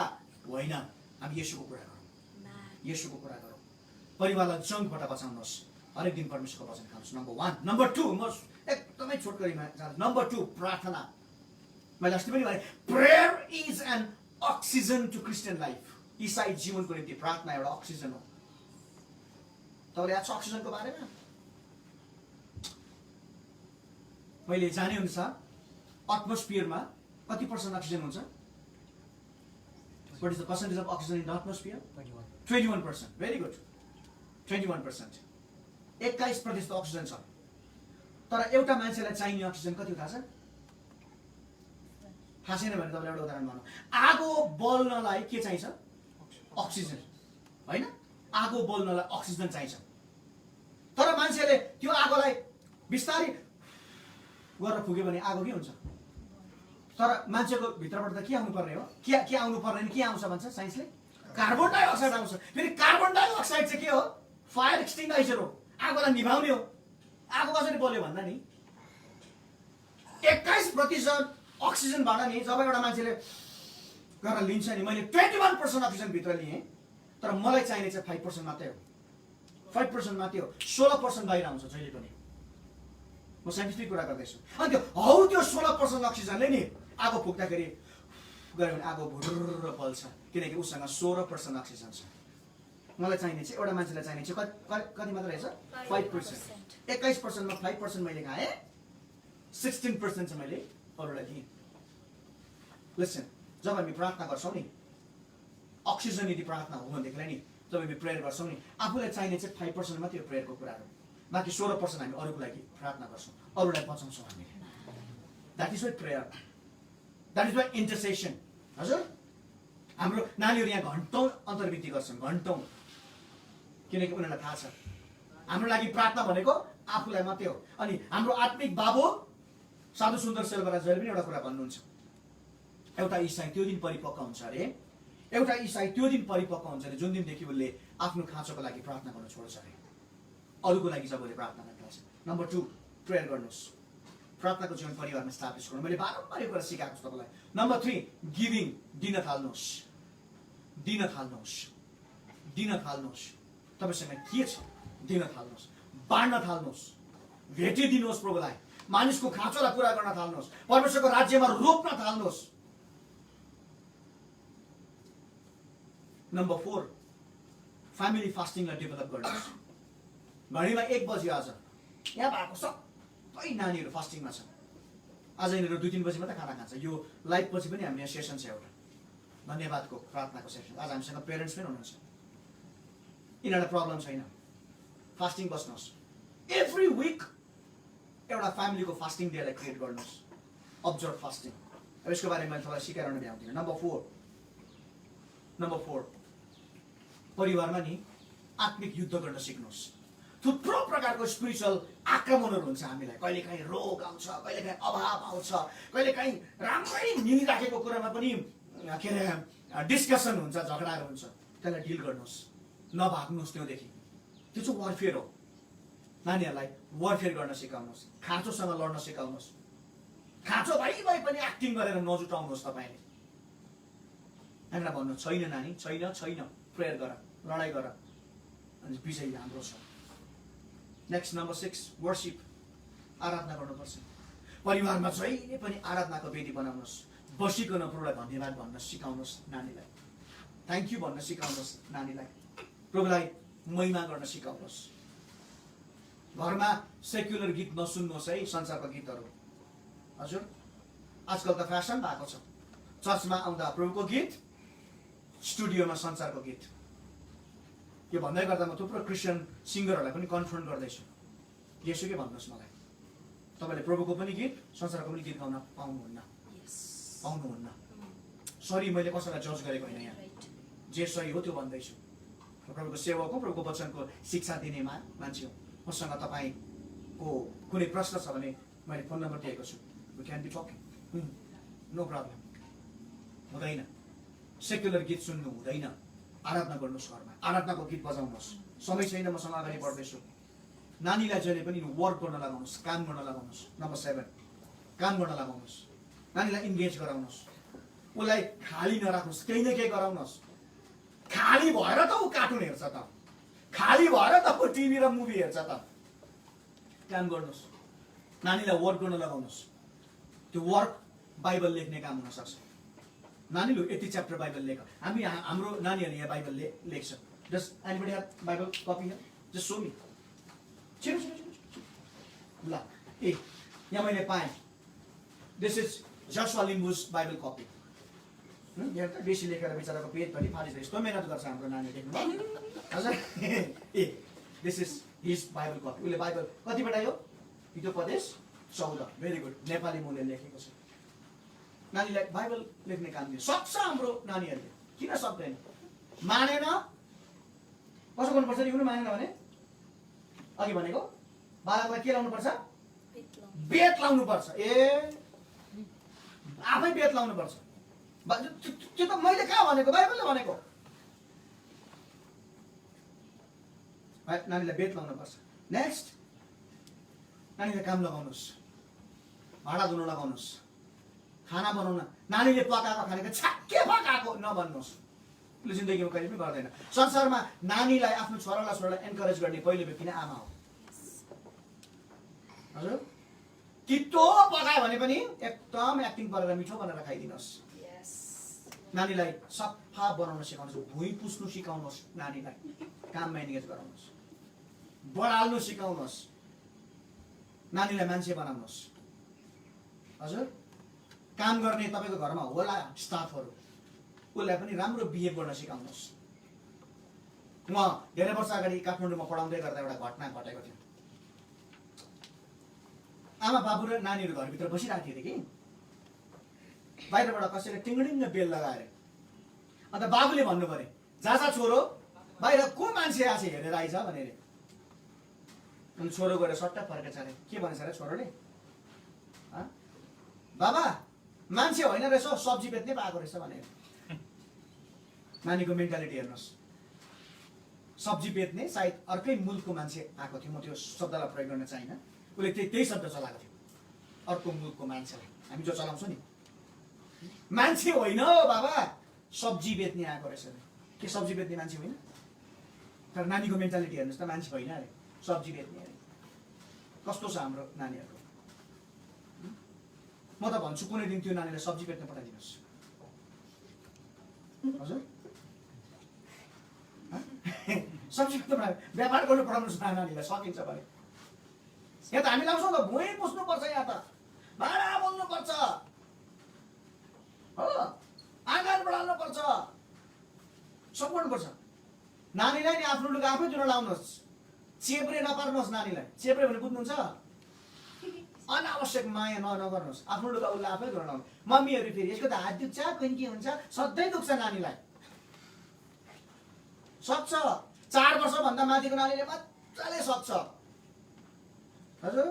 होइन, हामी येशूको कुरा गरौँ। येशूको कुरा गरौँ। परिवारलाई जङ्कबाट बचाउनुहोस्। हरेक दिन परमेश्वरको वचन खानुहोस्। नम्बर 1। नम्बर 2 म एकदमै छोटकरीमा जान्छु। नम्बर 2 प्रार्थना। मैले अस्ति पनि भने prayer is an oxygen to Christian life. इसाई जीवनको निम्ति प्रार्थना एउटा अक्सिजन हो। तपाईँले याद छ अक्सिजनको बारेमा? मैले जाने अनुसार एटमोस्फियरमा कति % अक्सिजन हुन्छ? What is the percentage of oxygen in the atmosphere? 21%. Very good. 21%. 21% oxygen छ। तर एउटा मान्छेलाई चाहिने अक्सिजन कति हो थाहा छ? थाहा छैन भने तपाईँलाई एउटा उदाहरण भनौँ। आगो बल्नलाई के चाहिन्छ? अक्सिजन, होइन? आगो बल्नलाई अक्सिजन चाहिन्छ। तर मान्छेले त्यो आगोलाई बिस्तारै गरेर फुक्यो भने आगो के हुन्छ? तर मान्छेको भित्रबाट त के आउनु पर्ने हो? के आउनु पर्ने के आउँछ भन्छ साइन्सले? कार्बन डाइअक्साइड आउँछ। फेरि कार्बन डाइअक्साइड चाहिँ के हो? फायर एक्सटिङ्गाइजर हो, आगोलाई निभाउने हो। आगो कसरी बल्यो भन्दा नि 21% अक्सिजनबाट नि जब एउटा मान्छेले गरेर लिन्छ नि, मैले 21% अक्सिजन भित्र लिएँ, तर मलाई चाहिने चाहिँ 5% मात्रै हो। 5% मात्रै हो। 16% बाहिर आउँछ जहिले पनि। म साइन्टिफिक कुरा गर्दैछु। अनि त्यो 16% अक्सिजनले नि आगो फुक्दाखेरि गयो भने आगो भुर्र बल्छ, किनकि उसँग 16% अक्सिजन छ। मलाई चाहिने चाहिँ एउटा मान्छेलाई चाहिने चाहिँ कति मात्र रहेछ? 5%। 21% मा 5% मैले खाएँ, 16% चाहिँ मैले अरूलाई दिएँ। लिसन, जब हामी प्रार्थना गर्छौँ नि, अक्सिजन यदि प्रार्थना हो भनेदेखिलाई नि जब हामी प्रेयर गर्छौँ नि, आफूलाई चाहिने चाहिँ 5% मात्रै हो प्रेयरको कुराहरू। बाँकी 16% हामी अरूको लागि प्रार्थना गर्छौँ, अरूलाई बचाउँछौँ हामीले। That is why prayer, that is why intercession. हजुर, हाम्रो नानीहरू यहाँ घन्टौँ अन्तर्विधि गर्छन्, घन्टौँ, किनकि उनीहरूलाई थाहा छ हाम्रो लागि प्रार्थना भनेको आफूलाई मात्रै हो। अनि हाम्रो आत्मिक बाबु साधु सुन्दर सेलबरा जहिले पनि एउटा कुरा भन्नुहुन्छ, एउटा इसाई त्यो दिन परिपक्व हुन्छ अरे, एउटा इसाई त्यो दिन परिपक्व हुन्छ अरे जुन दिनदेखि उसले आफ्नो खाँचोको लागि प्रार्थना गर्न छोड्छ अरे, अरूको लागि जब उसले प्रार्थना गर्न थाल्छ। नम्बर 2, प्रेयर गर्नुहोस्। प्रार्थनाको जीवन परिवारमा स्थापित गर्नु। मैले बारम्बार यो कुरा सिकाएको छु तपाईँलाई। नम्बर 3, गिभिङ, दिन थाल्नुहोस्, दिन थाल्नुहोस्, दिन थाल्नुहोस्। तपाईँसँग के छ दिन थाल्नुहोस्, बाँड्न थाल्नुहोस्, भेटिदिनुहोस् प्रभुलाई, मानिसको खाँचोलाई पुरा गर्न थाल्नुहोस्, परमेश्वरको राज्यमा रोप्न थाल्नुहोस्। नम्बर 4, फ्यामिली फास्टिङलाई डेभलप गर्नुहोस्। घडीमा 1 बज्यो आज, यहाँ भएको सबै नानीहरू फास्टिङमा छ। आज यिनीहरू 2-3 बजी मात्रै खाना खान्छ। यो लाइभ पछि पनि हामी यहाँ सेसन छ एउटा धन्यवादको प्रार्थनाको सेसन। आज हामीसँग पेरेन्ट्स पनि हुनुहुन्छ, यिनीहरूलाई प्रब्लम छैन, फास्टिङ बस्नुहोस्। एभ्री विक एउटा फ्यामिलीको फास्टिङ डेलाई क्रिएट गर्नुहोस्, अब्जर्भ फास्टिङ। अब यसको बारेमा मैले तपाईँलाई सिकाइरहनु भ्याउँदिनँ। नम्बर 4, परिवारमा नि आत्मिक युद्ध गर्न सिक्नुहोस्। थुप्रो प्रकारको स्पिरिचुअल आक्रमणहरू हुन्छ हामीलाई। कहिलेकाहीँ रोग आउँछ, कहिलेकाहीँ अभाव आउँछ, कहिलेकाहीँ राम्रै मिलिराखेको कुरामा पनि के अरे डिस्कसन हुन्छ, झगडाहरू हुन्छ। त्यसलाई डिल गर्नुहोस्, नभाग्नुहोस् त्योदेखि। त्यो चाहिँ वारफेयर हो। नानीहरूलाई वारफेयर गर्न सिकाउनुहोस्, खाँचोसँग लड्न सिकाउनुहोस्। खाँचो भइ पनि एक्टिङ गरेर नजुटाउनुहोस्। तपाईँले हामीलाई भन्नु छैन नानी, छैन, प्रेयर गर, लडाइँ गर, अनि विजय हाम्रो छ। नेक्स्ट नम्बर 6, वर्शिप, आराधना गर्नुपर्छ। परिवारमा जहिले पनि आराधनाको वेदी बनाउनुहोस्। बसिकन प्रभुलाई धन्यवाद भन्न सिकाउनुहोस् नानीलाई, थ्याङ्क यू भन्न सिकाउनुहोस् नानीलाई, प्रभुलाई महिमा गर्न सिकाउनुहोस्। घरमा सेक्युलर गीत नसुन्नुहोस् है, संसारको गीतहरू। हजुर, आजकल त फ्यासन भएको छ, चर्चमा आउँदा प्रभुको गीत, स्टुडियोमा संसारको गीत। यो भन्दै गर्दा म थुप्रो क्रिस्चियन सिङ्गरहरूलाई पनि कन्फ्रन्ट गर्दैछु। यसो के भन्नुहोस् मलाई, तपाईँले प्रभुको पनि गीत, संसारको पनि गीत गाउन पाउनुहुन्न। सरी, मैले कसैलाई जज गरेको होइन, यहाँ जे सही हो त्यो भन्दैछु। प्रभुको सेवक हो, प्रभुको वचनको शिक्षा दिने मान्छे हो। मसँग तपाईँको कुनै प्रश्न छ भने मैले फोन नम्बर दिएको छु, we can be talking, no problem. हुँदैन, सेक्युलर गीत सुन्नु हुँदैन। आराधना गर्नुहोस्, घरमा आराधनाको गीत बजाउनुहोस्। समय छैन, मसँग अगाडि बढ्दैछु। नानीलाई जहिले पनि वर्क गर्न लगाउनुहोस्, काम गर्न लगाउनुहोस्। नम्बर 7, काम गर्न लगाउनुहोस्। नानीलाई इन्गेज गराउनुहोस्, उसलाई खाली नराख्नुहोस्, केही न केही गराउनुहोस्। खाली भएर त ऊ कार्टुन हेर्छ त, खाली भएर त ऊ टिभी र मुभी हेर्छ त। काम गर्नुहोस्, नानीलाई वर्क गर्न लगाउनुहोस्। त्यो वर्क बाइबल लेख्ने काम हुन सक्छ। नानीले यति च्याप्टर बाइबल लेख, हाम्रो नानीहरूले यहाँ बाइबल लेख्छ। Just anybody have Bible copy here? Just show me. छिटो छिटो छिटो ल, ए यहाँ मैले पाएँ। This is Jasuwa Limbu's Bible copy. यहाँ त बेसी लेखेर बिचराको पेट पनि फालिन्छ। यस्तो मेहनत गर्छ हाम्रो नानी लेख्नु हजुर। ए this is his Bible copy. उसले बाइबल कतिबाट यो हितोपदेश 14। भेरी गुड, नेपाली मूल्य लेखेको छ। नानीलाई बाइबल लेख्ने काम दियो। सक्छ हाम्रो नानीहरूले, किन सक्दैन? मानेन कसो गर्नुपर्छ? नि मानेन भने अघि भनेको बालकलाई के लाउनुपर्छ? बेत लाउनुपर्छ। ए आफै बेत लाउनुपर्छ। त्यो त मैले कहाँ भनेको, बाइबलले भनेको। नानीलाई बेत लाउनुपर्छ। नेक्स्ट, नानीलाई काम लगाउनुहोस्, भाँडा धुन लगाउनुहोस्, खाना बनाउन। नानीले पकाएको खानेको छ्याक्के पकाएको नभन्नुहोस्, उसले जिन्दगीमा कहिले पनि गर्दैन। संसारमा नानीलाई आफ्नो छोरालाई एन्करेज गर्ने पहिलो व्यक्ति नै आमा हो। हजुर, तितो पकायो भने पनि एकदम एक्टिङ गरेर मिठो बनाएर खाइदिनुहोस्। नानीलाई सफा बनाउन सिकाउनुहोस्, भुइँ पुस्नु सिकाउनुहोस्, नानीलाई काम म्यानेज गराउनुहोस्, बढाल्नु सिकाउनुहोस्, नानीलाई मान्छे बनाउनुहोस्। हजुर, काम गर्ने तपाईँको घरमा होला स्टाफहरू, उसलाई पनि राम्रो बिहेभ गर्न सिकाउनुहोस्। म धेरै वर्ष अगाडि काठमाडौँमा पढाउँदै गर्दा एउटा घटना घटेको थियो। आमा बाबु र नानीहरू घरभित्र बसिरहेको थियो कि बाहिरबाट कसैले टिङ्डिङ्ग बेल लगाएर, अन्त बाबुले भन्नु पर्यो, जा छोरो बाहिर को मान्छे आछ हेरेर आइज भनेर। अनि छोरो गएर सट्टा फर्केछ अरे। के भनेछ अरे छोरोले? बाबा मान्छे होइन रहेछ, सब्जी बेच्ने पाएको रहेछ भनेर। नानीको मेन्टालिटी हेर्नुहोस्, सब्जी बेच्ने सायद अर्कै मुलुकको मान्छे आएको थियो। म त्यो शब्दलाई प्रयोग गर्न चाहिनँ। उसले त्यही शब्द चलाएको थियो, अर्को मुलुकको मान्छेलाई। हामी जो चलाउँछौँ नि, मान्छे होइन बाबा, सब्जी बेच्ने आएको रहेछ। के सब्जी बेच्ने मान्छे होइन? तर नानीको मेन्टालिटी हेर्नुहोस् त, मान्छे होइन अरे, सब्जी बेच्ने अरे। कस्तो छ हाम्रो नानीहरूको? म त भन्छु कुनै दिन त्यो नानीलाई सब्जी बेच्न पठाइदिनुहोस्। हजुर, सब्जी बेच्न व्यापार गर्नु पठाउनुहोस् नानीलाई, सकिन्छ भने। यहाँ त हामी लाउँछौँ त, भुइँ पुस्नुपर्छ, यहाँ त भाँडा बोल्नुपर्छ, हो आँगन बढाल्नुपर्छ, सब गर्नुपर्छ। नानीलाई नि आफ्नो लुगा आफै धुन लाउनुहोस्, चेप्रे नपार्नुहोस् नानीलाई। चेप्रे भने बुझ्नुहुन्छ? अनावश्यक माया नगर्नुहोस्। आफ्नो लुगा उसलाई आफै धुन लाउनु। मम्मीहरू फेरि यसको त हात दुख्छ, कहिले के हुन्छ, सधैँ दुख्छ नानीलाई। सक्छ, 4 वर्षभन्दा माथिको नानीले मजाले सक्छ। हजुर,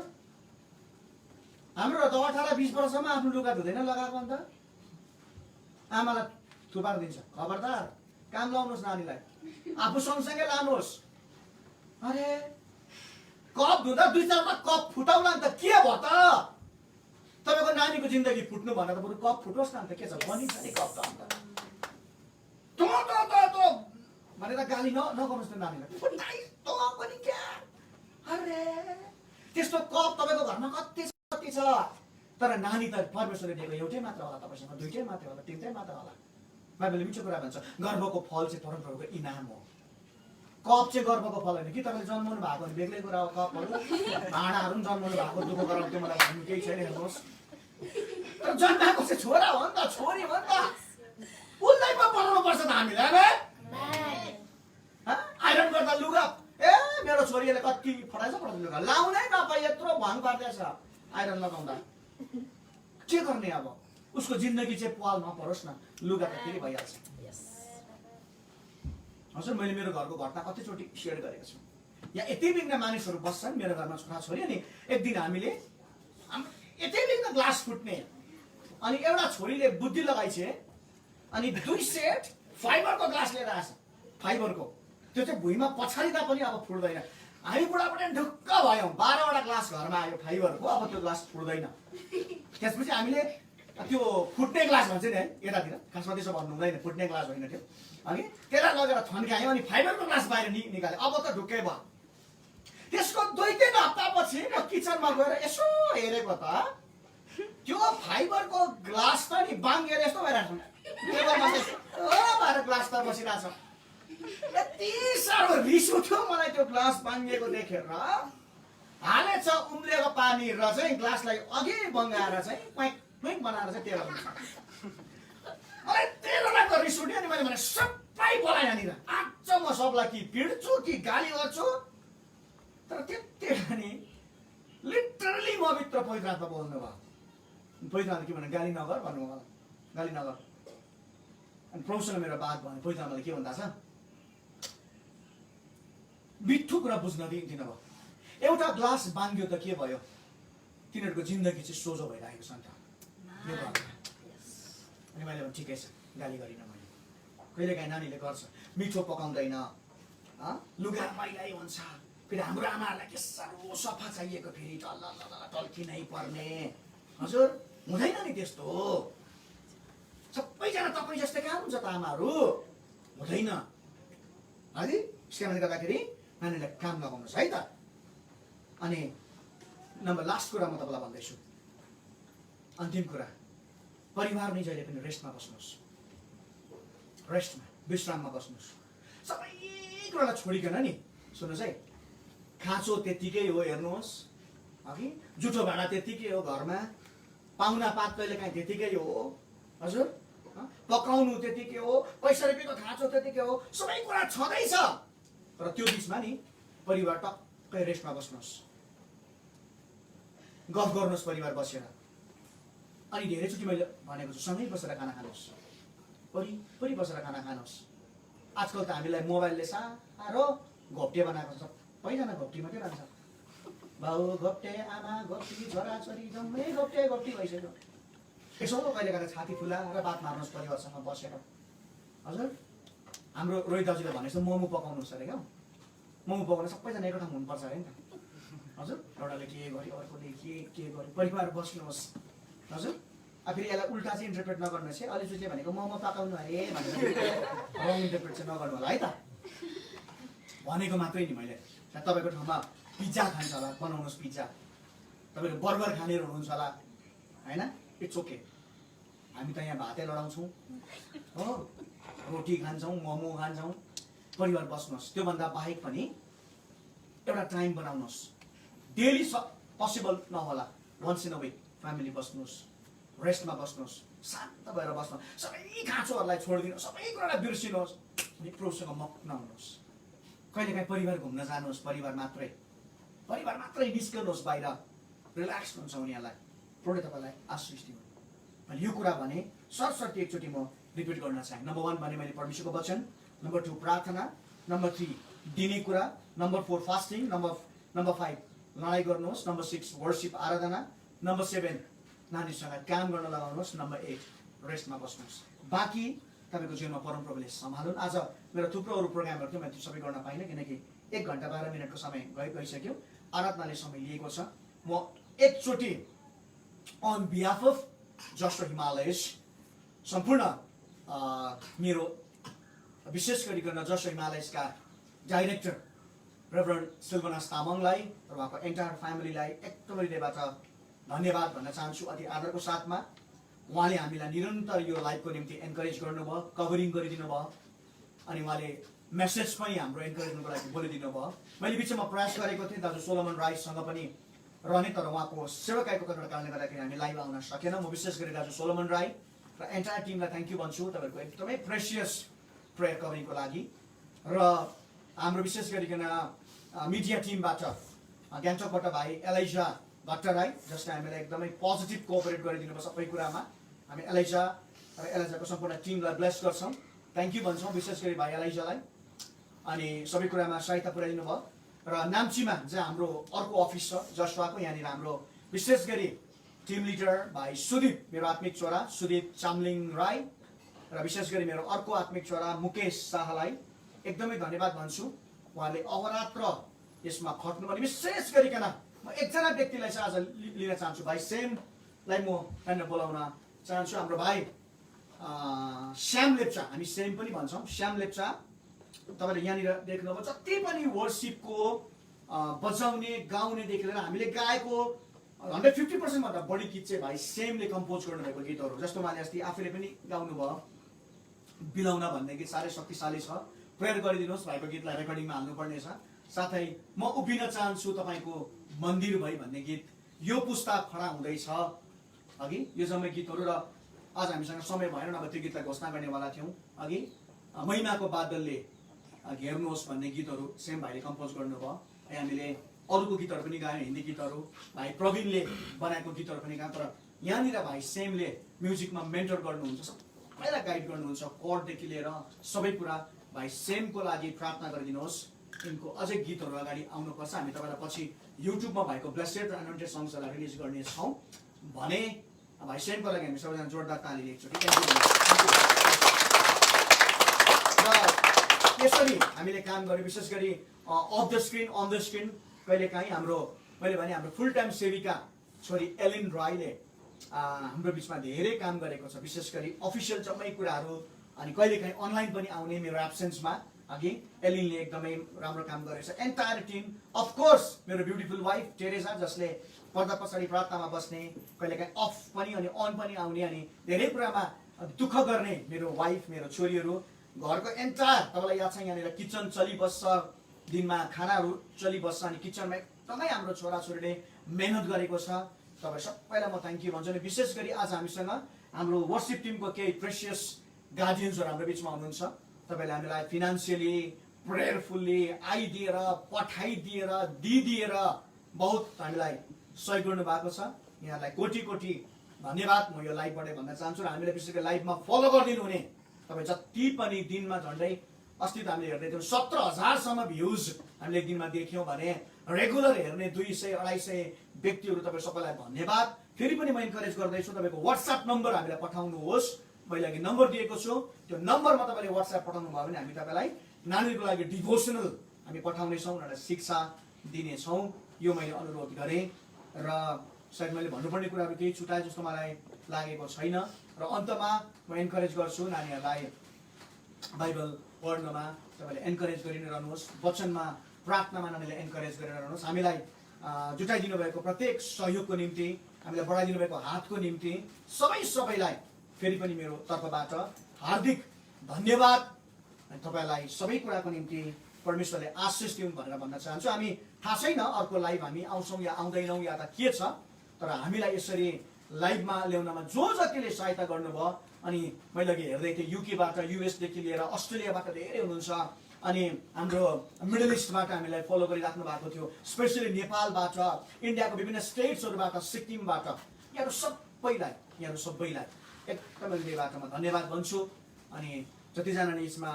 हाम्रो त 18-20 वर्षसम्म आफ्नो लुगा धुँदैन लगाएको। अन्त आमालाई थुपार दिन्छ। खबरदार, काम लाउनुहोस् नानीलाई, आफू सँगसँगै लानुहोस्। अरे कप धुँदा 2-4 कप फुटाउला नि त, के भयो त? तपाईँको नानीको जिन्दगी फुट्नु भन्दा त बरु कप फुटोस् न। अन्त के छ, बनिन्छ नि कप त। अन्त त भनेर गाली नगर्नुहोस् न नानीलाई। पनि क्या, अरे त्यस्तो कप तपाईँको घरमा कति छ? तर नानी त परमेश्वरले दिएको एउटै मात्र होला, तपाईँसँग 2टै मात्र होला, 3टै मात्र होला। बाइबलले मिठो कुरा भन्छ, गर्वको फल चाहिँ परमप्रभुको इनाम हो। कप चाहिँ गर्वको फल होइन कि तपाईँले जन्माउनु भएको भने बेग्लै कुरा हो। कपहरू भाँडाहरू पनि जन्माउनु भएको दुःख गराउनु, त्यो मलाई भन्नु केही छैन। हेर्नुहोस्, तर जन्माएको चाहिँ छोरा हो नि त, छोरी हो नि त, उसलाई पो पढाउनु पर्छ त हामीलाई। आइरन गर्दा लुगा, ए मेरो छोरीले कति फटाइछ लुगा, लाउनै नपाइ यत्रो भङ पार्दैछ आइरन लगाउँदा। के गर्ने अब? उसको जिन्दगी चाहिँ पाल नपरोस् न, लुगा त फेरि भइहाल्छ। हजुर, मैले मेरो घरको घटना कतिचोटि सेयर गरेको छु। यहाँ यति बिघ्न मानिसहरू बस्छन् मेरो घरमा, छोराछोरी। अनि एक दिन हामीले यति बिघ्न ग्लास फुट्ने, अनि एउटा छोरीले बुद्धि लगाइछ, अनि 2 सेट फाइबरको ग्लास लिएर आएछ। फाइबरको त्यो चाहिँ भुइँमा पछाडिँदा पनि अब फुट्दैन। हामी बुढाबुढी ढुक्क भयौँ, 12वटा ग्लास घरमा आयो फाइबरको, अब त्यो ग्लास फुट्दैन। त्यसपछि हामीले त्यो फुट्ने ग्लास भन्छ नि है यतातिर, खासमा त्यसो भन्नु हुँदैन, फुट्ने ग्लास होइन त्यो अघि त्यसलाई लगेर थन्कायो अनि फाइबरको ग्लास बाहिर निकाल्यो। अब त ढुक्कै भयो। त्यसको 2-3 हप्तापछि म किचनमा गएर यसो हेरेको त त्यो फाइबरको ग्लास त नि बाङ्गेर यस्तो भइरहेको छ, टेबलमा भएर ग्लास त बसिरहेछ। यति साह्रो रिस उठ्यो मलाई त्यो ग्लास बाङ्गिएको देखेर। हालेछ उम्लेको पानी र चाहिँ ग्लासलाई अघि बङ्गाएर चाहिँ क्वाइक क्वाइक बनाएर चाहिँ टेबलमा छ। मलाई तेरो लाग्दो रिस उठ्यो नि। मैले सबै बोलाएँ यहाँनिर। आज म सबलाई कि पिड्छु कि गाली गर्छु, तर त्यतिखेर नि लिटरली म भित्र पवित्र आत्मा बोल्नु भयो। पवित्र आत्मा के भन्नु, गाली नगर भन्नु मलाई, गाली नगर। अनि प्रभुसँग मेरो बात भने पवित्र आत्माले के भन्दा छ, मिठो कुरा बुझ्न दिन्थिन भयो। एउटा ग्लास बाङ्गियो त के भयो, तिनीहरूको जिन्दगी चाहिँ सोझो भइरहेको छ नि त। अनि मैले भने ठिकै छ, गाली गरिनँ मैले। कहिलेकाहीँ नानीले गर्छ, मिठो पकाउँदैन, लुगा मैलै हुन्छ, फेरि हाम्रो आमाहरूलाई के साह्रो सफा चाहिएको, फेरि टल्किनै पर्ने। हजुर हुँदैन नि त्यस्तो। सबैजना तपाईँ जस्तै कहाँ हुन्छ त आमाहरू, हुँदैन है। त्यसले गर्दाखेरि नानीलाई काम लगाउनुहोस् है त। अनि लास्ट कुरा म तपाईँलाई भन्दैछु, अन्तिम कुरा, परिवार नै जहिले पनि रेस्टमा बस्नुहोस्, रेस्टमा विश्राममा बस्नुहोस्। सबै कुरालाई छोडिकन नि सुन्नुहोस् है, खाँचो त्यत्तिकै हो हेर्नुहोस्, अघि जुठो भाँडा त्यत्तिकै हो घरमा, पाहुना पात कहिले काहीँ त्यत्तिकै हो, हजुर पकाउनु त्यत्तिकै हो, पैसा रुपियाँको खाँचो त्यत्तिकै हो, सबै कुरा छँदैछ। तर त्यो बिचमा नि परिवार टक्कै रेस्टमा बस्नुहोस्, गफ गर्नुहोस् परिवार बसेर। अनि धेरैचोटि मैले भनेको छु सँगै बसेर खाना खानुहोस्, परि बसेर खाना खानुहोस्। आजकल त हामीलाई मोबाइलले साह्रो घोप्टे बनाएको छ, सबैजना घोप्टी मात्रै रहन्छ। बाउ घोप्टे, आमा घोप्टी, छोराछोरी जम्मै घोप्टी भइसक्यो। यसो कहिले काहीँ छाती फुलाएर बात मार्नुहोस् परिवारसँग बसेर। हजुर हाम्रो रोहित दाजुले भने जस्तो मोमो पकाउनुहोस् अरे क्या, मोमो पकाउनु सबैजना एकै ठाउँ हुनुपर्छ अरे नि त। हजुर एउटाले के गर्यो, अर्कोले के गर्यो, परिवार बस्नुहोस्। हजुर फेरि यसलाई उल्टा चाहिँ इन्टरप्रेट नगर्नुहोस् है, अलिचोटि भनेको मोमो पकाउनु अरे भनेर रङ इन्टरप्रेट चाहिँ नगर्नु होला है त। भनेको मात्रै नि मैले। तपाईँको ठाउँमा पिज्जा खान्छ होला, बनाउनुहोस् पिज्जा। तपाईँले बर्गर खानेहरू हुनुहुन्छ होला होइन, इट्स ओके। हामी त यहाँ भातै लडाउँछौँ हो, रोटी खान्छौँ, मोमो खान्छौँ, परिवार बस्नुहोस्। त्योभन्दा बाहेक पनि एउटा टाइम बनाउनुहोस्, डेली पोसिबल नहोला, once in a week family बस्नुहोस्, रेस्टमा बस्नुहोस्, शान्त भएर बस्नुहोस्, सबै खाँचोहरूलाई छोडिदिनुहोस्, सबै कुरालाई बिर्सिनुहोस्, अनि प्रभुसँग मग्न हुनुहोस्। कहिलेकाहीँ परिवार घुम्न जानुहोस्, परिवार मात्रै निस्कनुहोस् बाहिर, रिल्याक्स हुन्छ उनीहरूलाई। प्रभुले तपाईँलाई आशिष दिनु। मैले यो कुरा भने सरसर्ती एकचोटि म रिपिट गर्न चाहेँ। नम्बर 1 भने मैले परमेश्वरको वचन, नम्बर 2 प्रार्थना, नम्बर 3 दिने कुरा, नम्बर 4 फास्टिङ, नम्बर 5 लडाइँ गर्नुहोस्, नम्बर 6 वर्शिप आराधना, नम्बर 7 नानीसँग काम गर्न लगाउनुहोस्, नम्बर 8 रेस्टमा बस्नुहोस्। बाँकी तपाईँको जीवनमा परमप्रभुले सम्हालुन्। आज मेरो थुप्रो अरू प्रोग्रामहरू थियो, मैले त्यो सबै गर्न पाइनँ किनकि 1 घन्टा 12 मिनटको समय गइसक्यो। आराधनाले समय लिएको छ। म एकचोटि on behalf of Just Himalayas सम्पूर्ण मेरो विशेष गरिकन जस्ट हिमालयसका डाइरेक्टर रेभरेन्ड सिल्भनास तामाङलाई र उहाँको एन्टायर फ्यामिलीलाई एकदम हृदयबाट धन्यवाद भन्न चाहन्छु। अति आदरको साथमा उहाँले हामीलाई निरन्तर यो लाइभको निम्ति एन्करेज गर्नुभयो, कभरिङ गरिदिनु भयो, अनि उहाँले मेसेज पनि हाम्रो एन्करेजमेन्टको लागि बोलिदिनु भयो। मैले बिचमा प्रयास गरेको थिएँ दाजु सोलोमन राईसँग पनि रहने, तर उहाँको सेवाकाईको कारणले गर्दाखेरि हामी लाइभ आउन सकेनौँ। म विशेष गरी दाजु सोलोमन राई र एन्टायर टिमलाई थ्याङ्क यू भन्छु तपाईँहरूको एकदमै प्रेसियस प्रेयर कभरिङको लागि। र हाम्रो विशेष गरिकन मिडिया टिमबाट गान्तोकबाट भाइ एलाइजा भट्टराई, जसले हामीलाई एकदमै पोजिटिभ कोअपरेट गरिदिनु भयो सबै कुरामा। हामी एलाइजा र एलाइजाको सम्पूर्ण टिमलाई ब्लेस गर्छौँ, थ्याङ्क यू भन्छौँ विशेष गरी भाइ एलाइजालाई। अनि सबै कुरामा सहायता पुर्याइदिनु भयो। र नाम्चीमा चाहिँ हाम्रो अर्को अफिस छ जसवाको, यहाँनिर हाम्रो विशेष गरी टिम लिडर भाइ सुदीप, मेरो आत्मिक छोरा सुदीप चामलिङ राई, र विशेष गरी मेरो अर्को आत्मिक छोरा मुकेश शाहलाई एकदमै धन्यवाद भन्छु। उहाँले अहोरात्र यसमा खट्नुभयो। विशेष गरिकन म एकजना व्यक्तिलाई चाहिँ आज लिन चाहन्छु, भाइ सेमलाई म यहाँनिर बोलाउन चाहन्छु हाम्रो भाइ श्याम लेप्चा, हामी सेम पनि भन्छौँ, श्याम लेप्चा, तपाईँले यहाँनिर देख्नुभयो जति पनि वर्सिपको बजाउने गाउनेदेखि लिएर हामीले गाएको 150% भन्दा बढी गीत चाहिँ भाइ सेमले कम्पोज गर्नुभएको गीतहरू, जस्तो उहाँले अस्ति आफूले पनि गाउनुभयो बिलाउन भन्ने गीत साह्रै शक्तिशाली छ। प्रेयर गरिदिनुहोस्, भाइको गीतलाई रेकर्डिङमा हाल्नुपर्ने छ। साथै म उभिन चाहन्छु तपाईँको मन्दिर भई भन्ने गीत, यो पुस्ता खडा हुँदैछ अघि, यो जम्मै गीतहरू। र आज हामीसँग समय भएन, नभए त्यो गीतलाई घोषणा गर्नेवाला थियौँ अघि। महिमाको बादलले घेर्नुहोस् भन्ने गीतहरू सेम भाइले कम्पोज गर्नुभयो। हामीले अरूको गीतहरू पनि गायौँ, हिन्दी गीतहरू भाइ प्रवीणले बनाएको गीतहरू पनि गायौँ। तर यहाँनिर भाइ सेमले म्युजिकमा मेन्टर गर्नुहुन्छ, सबैलाई गाइड गर्नुहुन्छ, कोडदेखि लिएर सबै कुरा। भाइ सेमको लागि प्रार्थना गरिदिनुहोस्, यिनको अझै गीतहरू अगाडि आउनुपर्छ। हामी तपाईँलाई पछि युट्युबमा भएको ब्लेसेड र एनोइन्टेड सङ्ग्सहरूलाई रिलिज गर्नेछौँ भने भाइ सेमको लागि हामी सबैजना जोरदार ताली एकचोटि र यसरी हामीले काम गऱ्यौँ। विशेष गरी off the screen, on the screen कहिलेकाहीँ मैले भने हाम्रो फुल टाइम सेविका छोरी एलिन राईले हाम्रो बिचमा धेरै काम गरेको छ, विशेष गरी अफिसियल जम्मै कुराहरू, अनि कहिलेकाहीँ अनलाइन पनि आउने मेरो एब्सेन्समा अघि एलिनले एकदमै राम्रो काम गरेको छ। एन्टायर टिम, अफकोर्स मेरो ब्युटिफुल वाइफ टेरेसा, जसले पर्दा पछाडि प्रार्थनामा बस्ने, कहिलेकाहीँ अफ पनि अनि अन पनि आउने, अनि धेरै कुरामा दुःख गर्ने मेरो वाइफ, मेरो छोरीहरू, घरको एन्टायर, तपाईँलाई याद छ यहाँनिर किचन चलिबस्छ, दिनमा खानाहरू चलिबस्छ, अनि किचनमा एकदमै हाम्रो छोराछोरीले मेहनत गरेको छ। तपाईँ सबैलाई म थ्याङ्क यू भन्छु। अनि विशेष गरी आज हामीसँग हाम्रो वर्सिप टिमको केही प्रेसियस गार्जियन्सहरू हाम्रो बिचमा हुनुहुन्छ। तपाईँले हामीलाई फिनान्सियली, प्रेयरफुल्ली आइदिएर, पठाइदिएर, दिइदिएर बहुत हामीलाई सहयोग गर्नु भएको छ। यहाँलाई कोटी कोटी धन्यवाद म यो लाइभबाट भन्न चाहन्छु। र हामीलाई विशेष गरी लाइभमा फलो गरिदिनु हुने तपाईँ जति पनि दिनमा झन्डै अस्ति त हामीले हेर्दै थियौँ 17,000सम्म भ्युज हामीले एक दिनमा देख्यौँ भने रेगुलर हेर्ने 200-250 व्यक्तिहरू तपाईँ सबैलाई धन्यवाद। फेरि पनि म इन्करेज गर्दैछु, तपाईँको वाट्सएप नम्बर हामीलाई पठाउनुहोस्। मैले अघि नम्बर दिएको छु, त्यो नम्बरमा तपाईँले वाट्सएप पठाउनु भयो भने हामी तपाईँलाई नानीहरूको लागि डिभोसनल हामी पठाउनेछौँ, उनीहरूलाई शिक्षा दिनेछौँ। यो मैले अनुरोध गरेँ र सायद मैले भन्नुपर्ने कुराहरू केही छुटाए जस्तो मलाई लागेको छैन। र अन्तमा म इन्करेज गर्छु नानीहरूलाई बाइबल पढ्नमा तपाईँले एन्करेज गरि नै रहनुहोस्, वचनमा प्रार्थनामा नानीलाई एन्करेज गरेर रहनुहोस्। हामीलाई जुटाइदिनु भएको प्रत्येक सहयोगको निम्ति, हामीलाई बढाइदिनु भएको हातको निम्ति सबैलाई फेरि पनि मेरो तर्फबाट हार्दिक धन्यवाद। तपाईँलाई सबै कुराको निम्ति परमेश्वरले आशिष दिउन् भनेर भन्न चाहन्छु। हामी थाहा छैन अर्को लाइभ हामी आउँछौँ या आउँदैनौँ या त के छ, तर हामीलाई यसरी लाइभमा ल्याउनमा जो जतिले सहायता गर्नुभयो, अनि मैले अघि हेर्दै थिएँ युकेबाट, युएसदेखि लिएर अस्ट्रेलियाबाट धेरै हुनुहुन्छ, अनि हाम्रो मिडल इस्टबाट हामीलाई फलो गरिराख्नु भएको थियो, स्पेसली नेपालबाट, इन्डियाको विभिन्न स्टेट्सहरूबाट, सिक्किमबाट, यहाँहरू सबैलाई एकदमै हृदयबाट म धन्यवाद भन्छु। अनि जतिजनाले यसमा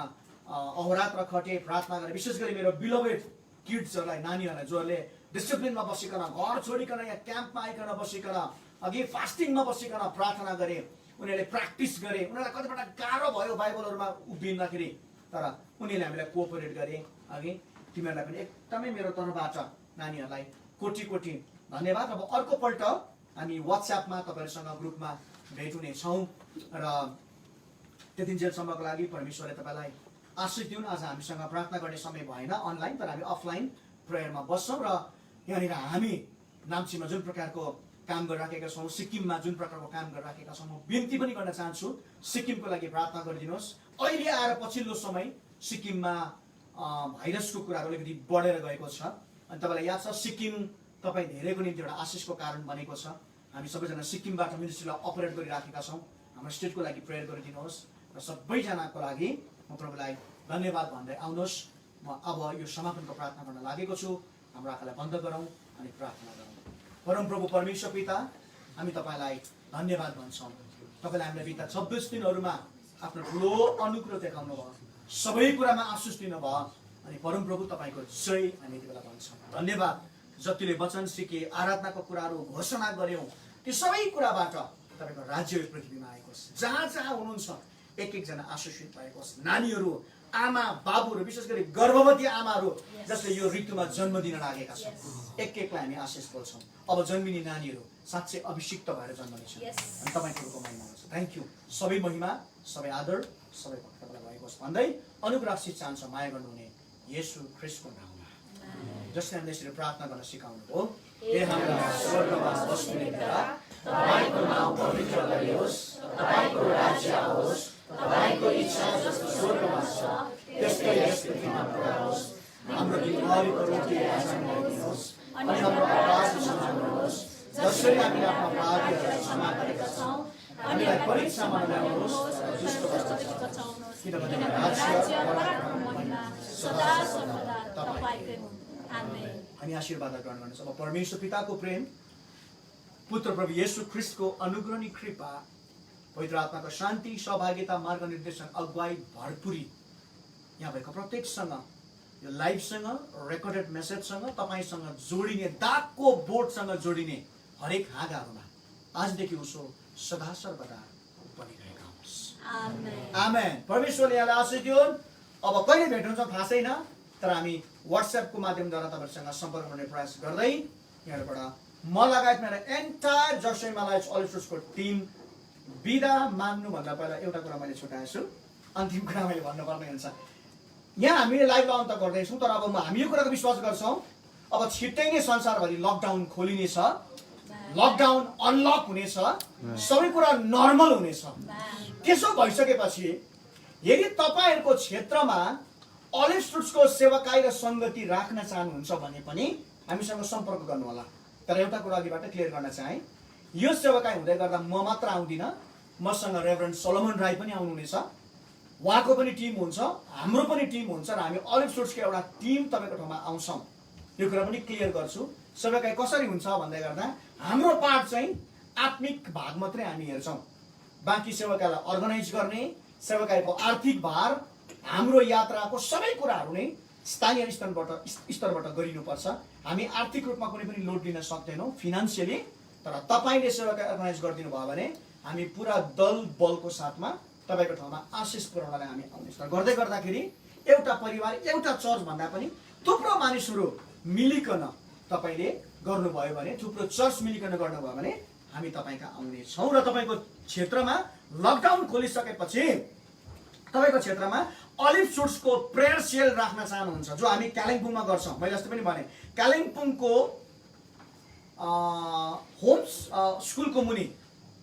अहोरात्र खटे, प्रार्थना गरे, विशेष गरी मेरो बिलोभेड किड्सहरूलाई, नानीहरूलाई जसले डिसिप्लिनमा बसिकन, घर छोडिकन या क्याम्पमा आइकन बसिकन, अघि फास्टिङमा बसिकन प्रार्थना गरे, उनीहरूले प्र्याक्टिस गरे, उनीहरूलाई कतिपल्ट गाह्रो भयो बाइबलहरूमा उभिँदाखेरि, तर उनीहरूले हामीलाई कोअपरेट गरे। अघि तिमीहरूलाई पनि एकदमै मेरो तर्फबाट नानीहरूलाई कोटी कोटी धन्यवाद। अब अर्कोपल्ट हामी वाट्सएपमा तपाईँहरूसँग ग्रुपमा भेट हुनेछौँ र त्यतिन्जेलसम्मको लागि परमेश्वरले तपाईँलाई आशिष दिउन्। आज हामीसँग प्रार्थना गर्ने समय भएन अनलाइन, तर हामी अफलाइन प्रेयरमा बस्छौँ र यहाँनिर हामी नाम्चीमा जुन प्रकारको काम गरिराखेका छौँ, सिक्किममा जुन प्रकारको काम गरिराखेका छौँ, म बिन्ती पनि गर्न चाहन्छु सिक्किमको लागि प्रार्थना गरिदिनुहोस्। अहिले आएर पछिल्लो समय सिक्किममा भाइरसको कुराहरू अलिकति बढेर गएको छ, अनि तपाईँलाई याद छ सिक्किम तपाईँ धेरैको निम्ति एउटा आशिषको कारण बनेको छ। हामी सबैजना सिक्किमबाट मिनिस्ट्रीलाई अपरेट गरिराखेका छौँ। हाम्रो स्टेटको लागि प्रेयर गरिदिनुहोस् र सबैजनाको लागि म प्रभुलाई धन्यवाद भन्दै आउनुहोस्। म अब यो समापनको प्रार्थना गर्न लागेको छु। हाम्रो आँखालाई बन्द गरौँ अनि प्रार्थना गरौँ। परमप्रभु परमेश्वर पिता, हामी तपाईँलाई धन्यवाद भन्छौँ। तपाईँले हामीलाई बिता 26 दिनहरूमा आफ्नो ठुलो अनुग्रह देखाउनु भयो, सबै कुरामा आशिष दिनुभयो, अनि परमप्रभु तपाईँको जय हामी यति बेला भन्छौँ। धन्यवाद। जतिले वचन सिके, आराधनाको कुराहरू घोषणा गऱ्यौँ, ती सबै कुराबाट तपाईँको राज्य पृथ्वीमा आएको छ। जहाँ जहाँ हुनुहुन्छ एक एकजना आशिषित भएको होस्। नानीहरू, आमा बाबुहरू, विशेष गरी गर्भवती आमाहरू जसले यो ऋतुमा जन्म दिन लागेका छन्, एक एकलाई हामी आशिष बोल्छौँ। अब जन्मिने नानीहरू साँच्चै अभिषिक्त भएर जन्मनेछन् अनि तपाईँको महिमा हुन्छ। Thank you. सबै महिमा, सबै आदर, सबै भक्तलाई भएको होस् भन्दै अनुग्रह आशिष चाहन्छ माया गर्नुहुने येशू ख्रीष्टको नाममा, जसले हामीले यसरी प्रार्थना गर्न सिकाउनु हो। हे हाम्रा स्वर्गमा बस्ने पिता, तपाईँको नाम पवित्र गरियोस्, तपाईँको राज्य आओस्, तपाईँको इच्छा जस्तो स्वर्गमा छ त्यस्तै यस पृथ्वीमा पुरा होस्। हाम्रो दिनभरिको रोटी आज हामीलाई दिनुहोस् अनि हाम्रो अपराध क्षमा गर्नुहोस् जसरी हामीले आफ्ना अपराधीहरूलाई क्षमा गरेका छौँ। हामीलाई परीक्षामा नल्याउनुहोस् तर दुष्टबाट बचाउनुहोस्, किनभने राज्य, पराक्रम, महिमा सदा सर्वदा तपाईँकै हुन्। आमेन। अनि आशीर्वाद ग्रहण गर्नुहोस्। अब परमेश्वर पिताको प्रेम, पुत्र प्रभु येशू ख्रीष्टको अनुग्रह अनि कृपा, पवित्र आत्माको शान्ति, सहभागिता, मार्ग निर्देशन, अगुवाई, भरपुरी यहाँ भएको प्रत्येकसँग, यो लाइभसँग, रेकर्डेड मेसेजसँग, तपाईँसँग जोडिने, दागको बोर्डसँग जोडिने हरेक हाँगाहरूमा आजदेखि उसो सदा सर्वदा बनिरहेका हुनुहोस्। आमेन। परमेश्वरले यहाँलाई आशिष दिउन्। अब कहिले भेट हुन्छ थाहा छैन, तर हामी व्हाट्सएपको माध्यमद्वारा तपाईँहरूसँग सम्पर्क गर्ने प्रयास गर्दै यहाँबाट म लगायत मेरो एन्टायर जर्सी हिमालयज अलिभ फ्रुट्सको टिम बिदा माग्नुभन्दा पहिला एउटा कुरा मैले छुटाएको छु। अन्तिम कुरा मैले भन्नुपर्ने हुन्छ। यहाँ हामीले लाइभ अन त गर्दैछौँ, तर अब हामी यो कुराको विश्वास गर्छौँ अब छिट्टै नै संसारभरि लकडाउन खोलिनेछ, लकडाउन अनलक हुनेछ, सबै कुरा नर्मल हुनेछ। त्यसो भइसकेपछि यदि तपाईँहरूको क्षेत्रमा अलिभ फ्रुट्सको सेवाकाई र सङ्गति राख्न चाहनुहुन्छ भने पनि हामीसँग सम्पर्क गर्नुहोला। तर एउटा कुरा अघिबाट क्लियर गर्न चाहे, यो सेवाकाई हुँदै गर्दा म मात्र आउँदिनँ, मसँग रेभरेन्ड सोलोमन राई पनि आउनुहुनेछ, उहाँको पनि टिम हुन्छ, हाम्रो पनि टिम हुन्छ र हामी अलिभ फ्रुट्सको एउटा टिम तपाईँको ठाउँमा आउँछौँ। यो कुरा पनि क्लियर गर्छु। सेवाकाई कसरी हुन्छ भन्दै गर्दा हाम्रो पार्ट चाहिँ आत्मिक भाग मात्रै हामी हेर्छौँ, बाँकी सेवाकाईलाई अर्गनाइज गर्ने, सेवाकाईको आर्थिक भार, हाम्रो यात्राको सबै कुराहरू नै स्थानीय स्तरबाट गरिनुपर्छ। हामी आर्थिक रूपमा कुनै पनि लोड लिन सक्दैनौँ फिनान्सियली, तर तपाईँले सेवाकाई अर्गनाइज गरिदिनु भयो भने हामी पुरा दल बलको साथमा तपाईँको ठाउँमा आशिष पुर्याउनलाई हामी आउनेछ। गर्दै गर्दाखेरि एउटा परिवार, एउटा चर्च भन्दा पनि थुप्रो मानिसहरू मिलिकन तपाईँले गर्नुभयो भने, थुप्रो चर्च मिलिकन गर्नुभयो भने हामी तपाईँका आउनेछौँ। र तपाईँको क्षेत्रमा लकडाउन खोलिसकेपछि तपाईँको क्षेत्रमा अलिभ फ्रुट्सको प्रेयर सेल राख्न चाहनुहुन्छ, जो हामी कालिम्पोङमा गर्छौँ। मैले जस्तो पनि भने कालिम्पोङको होम्स स्कुलको मुनि,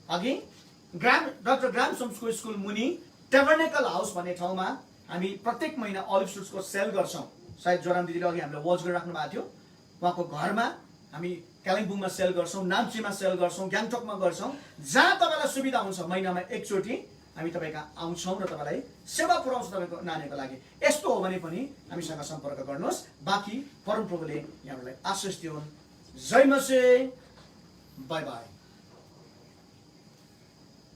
अघि डाक्टर ग्रामसम्सको स्कुल मुनि टेबर्नेकल हाउस भन्ने ठाउँमा हामी प्रत्येक महिना अलिभ फ्रुट्सको सेल गर्छौँ। सायद जोराम दिदीले अघि हामीलाई वाच गरिराख्नु भएको थियो। उहाँको घरमा हामी कालिम्पोङमा सेल गर्छौँ, नाम्चीमा सेल गर्छौँ, ग्याङटकमा गर्छौँ। जहाँ तपाईँलाई सुविधा हुन्छ महिनामा एकचोटि हामी तपाईँका आउँछौँ र तपाईँलाई सेवा पुऱ्याउँछौँ तपाईँको नानीहरूको लागि। यस्तो हो भने पनि हामीसँग सम्पर्क गर्नुहोस्। बाँकी परमप्रभुले यहाँहरूलाई आशिष दिउन्। जय मसीह। Bye by.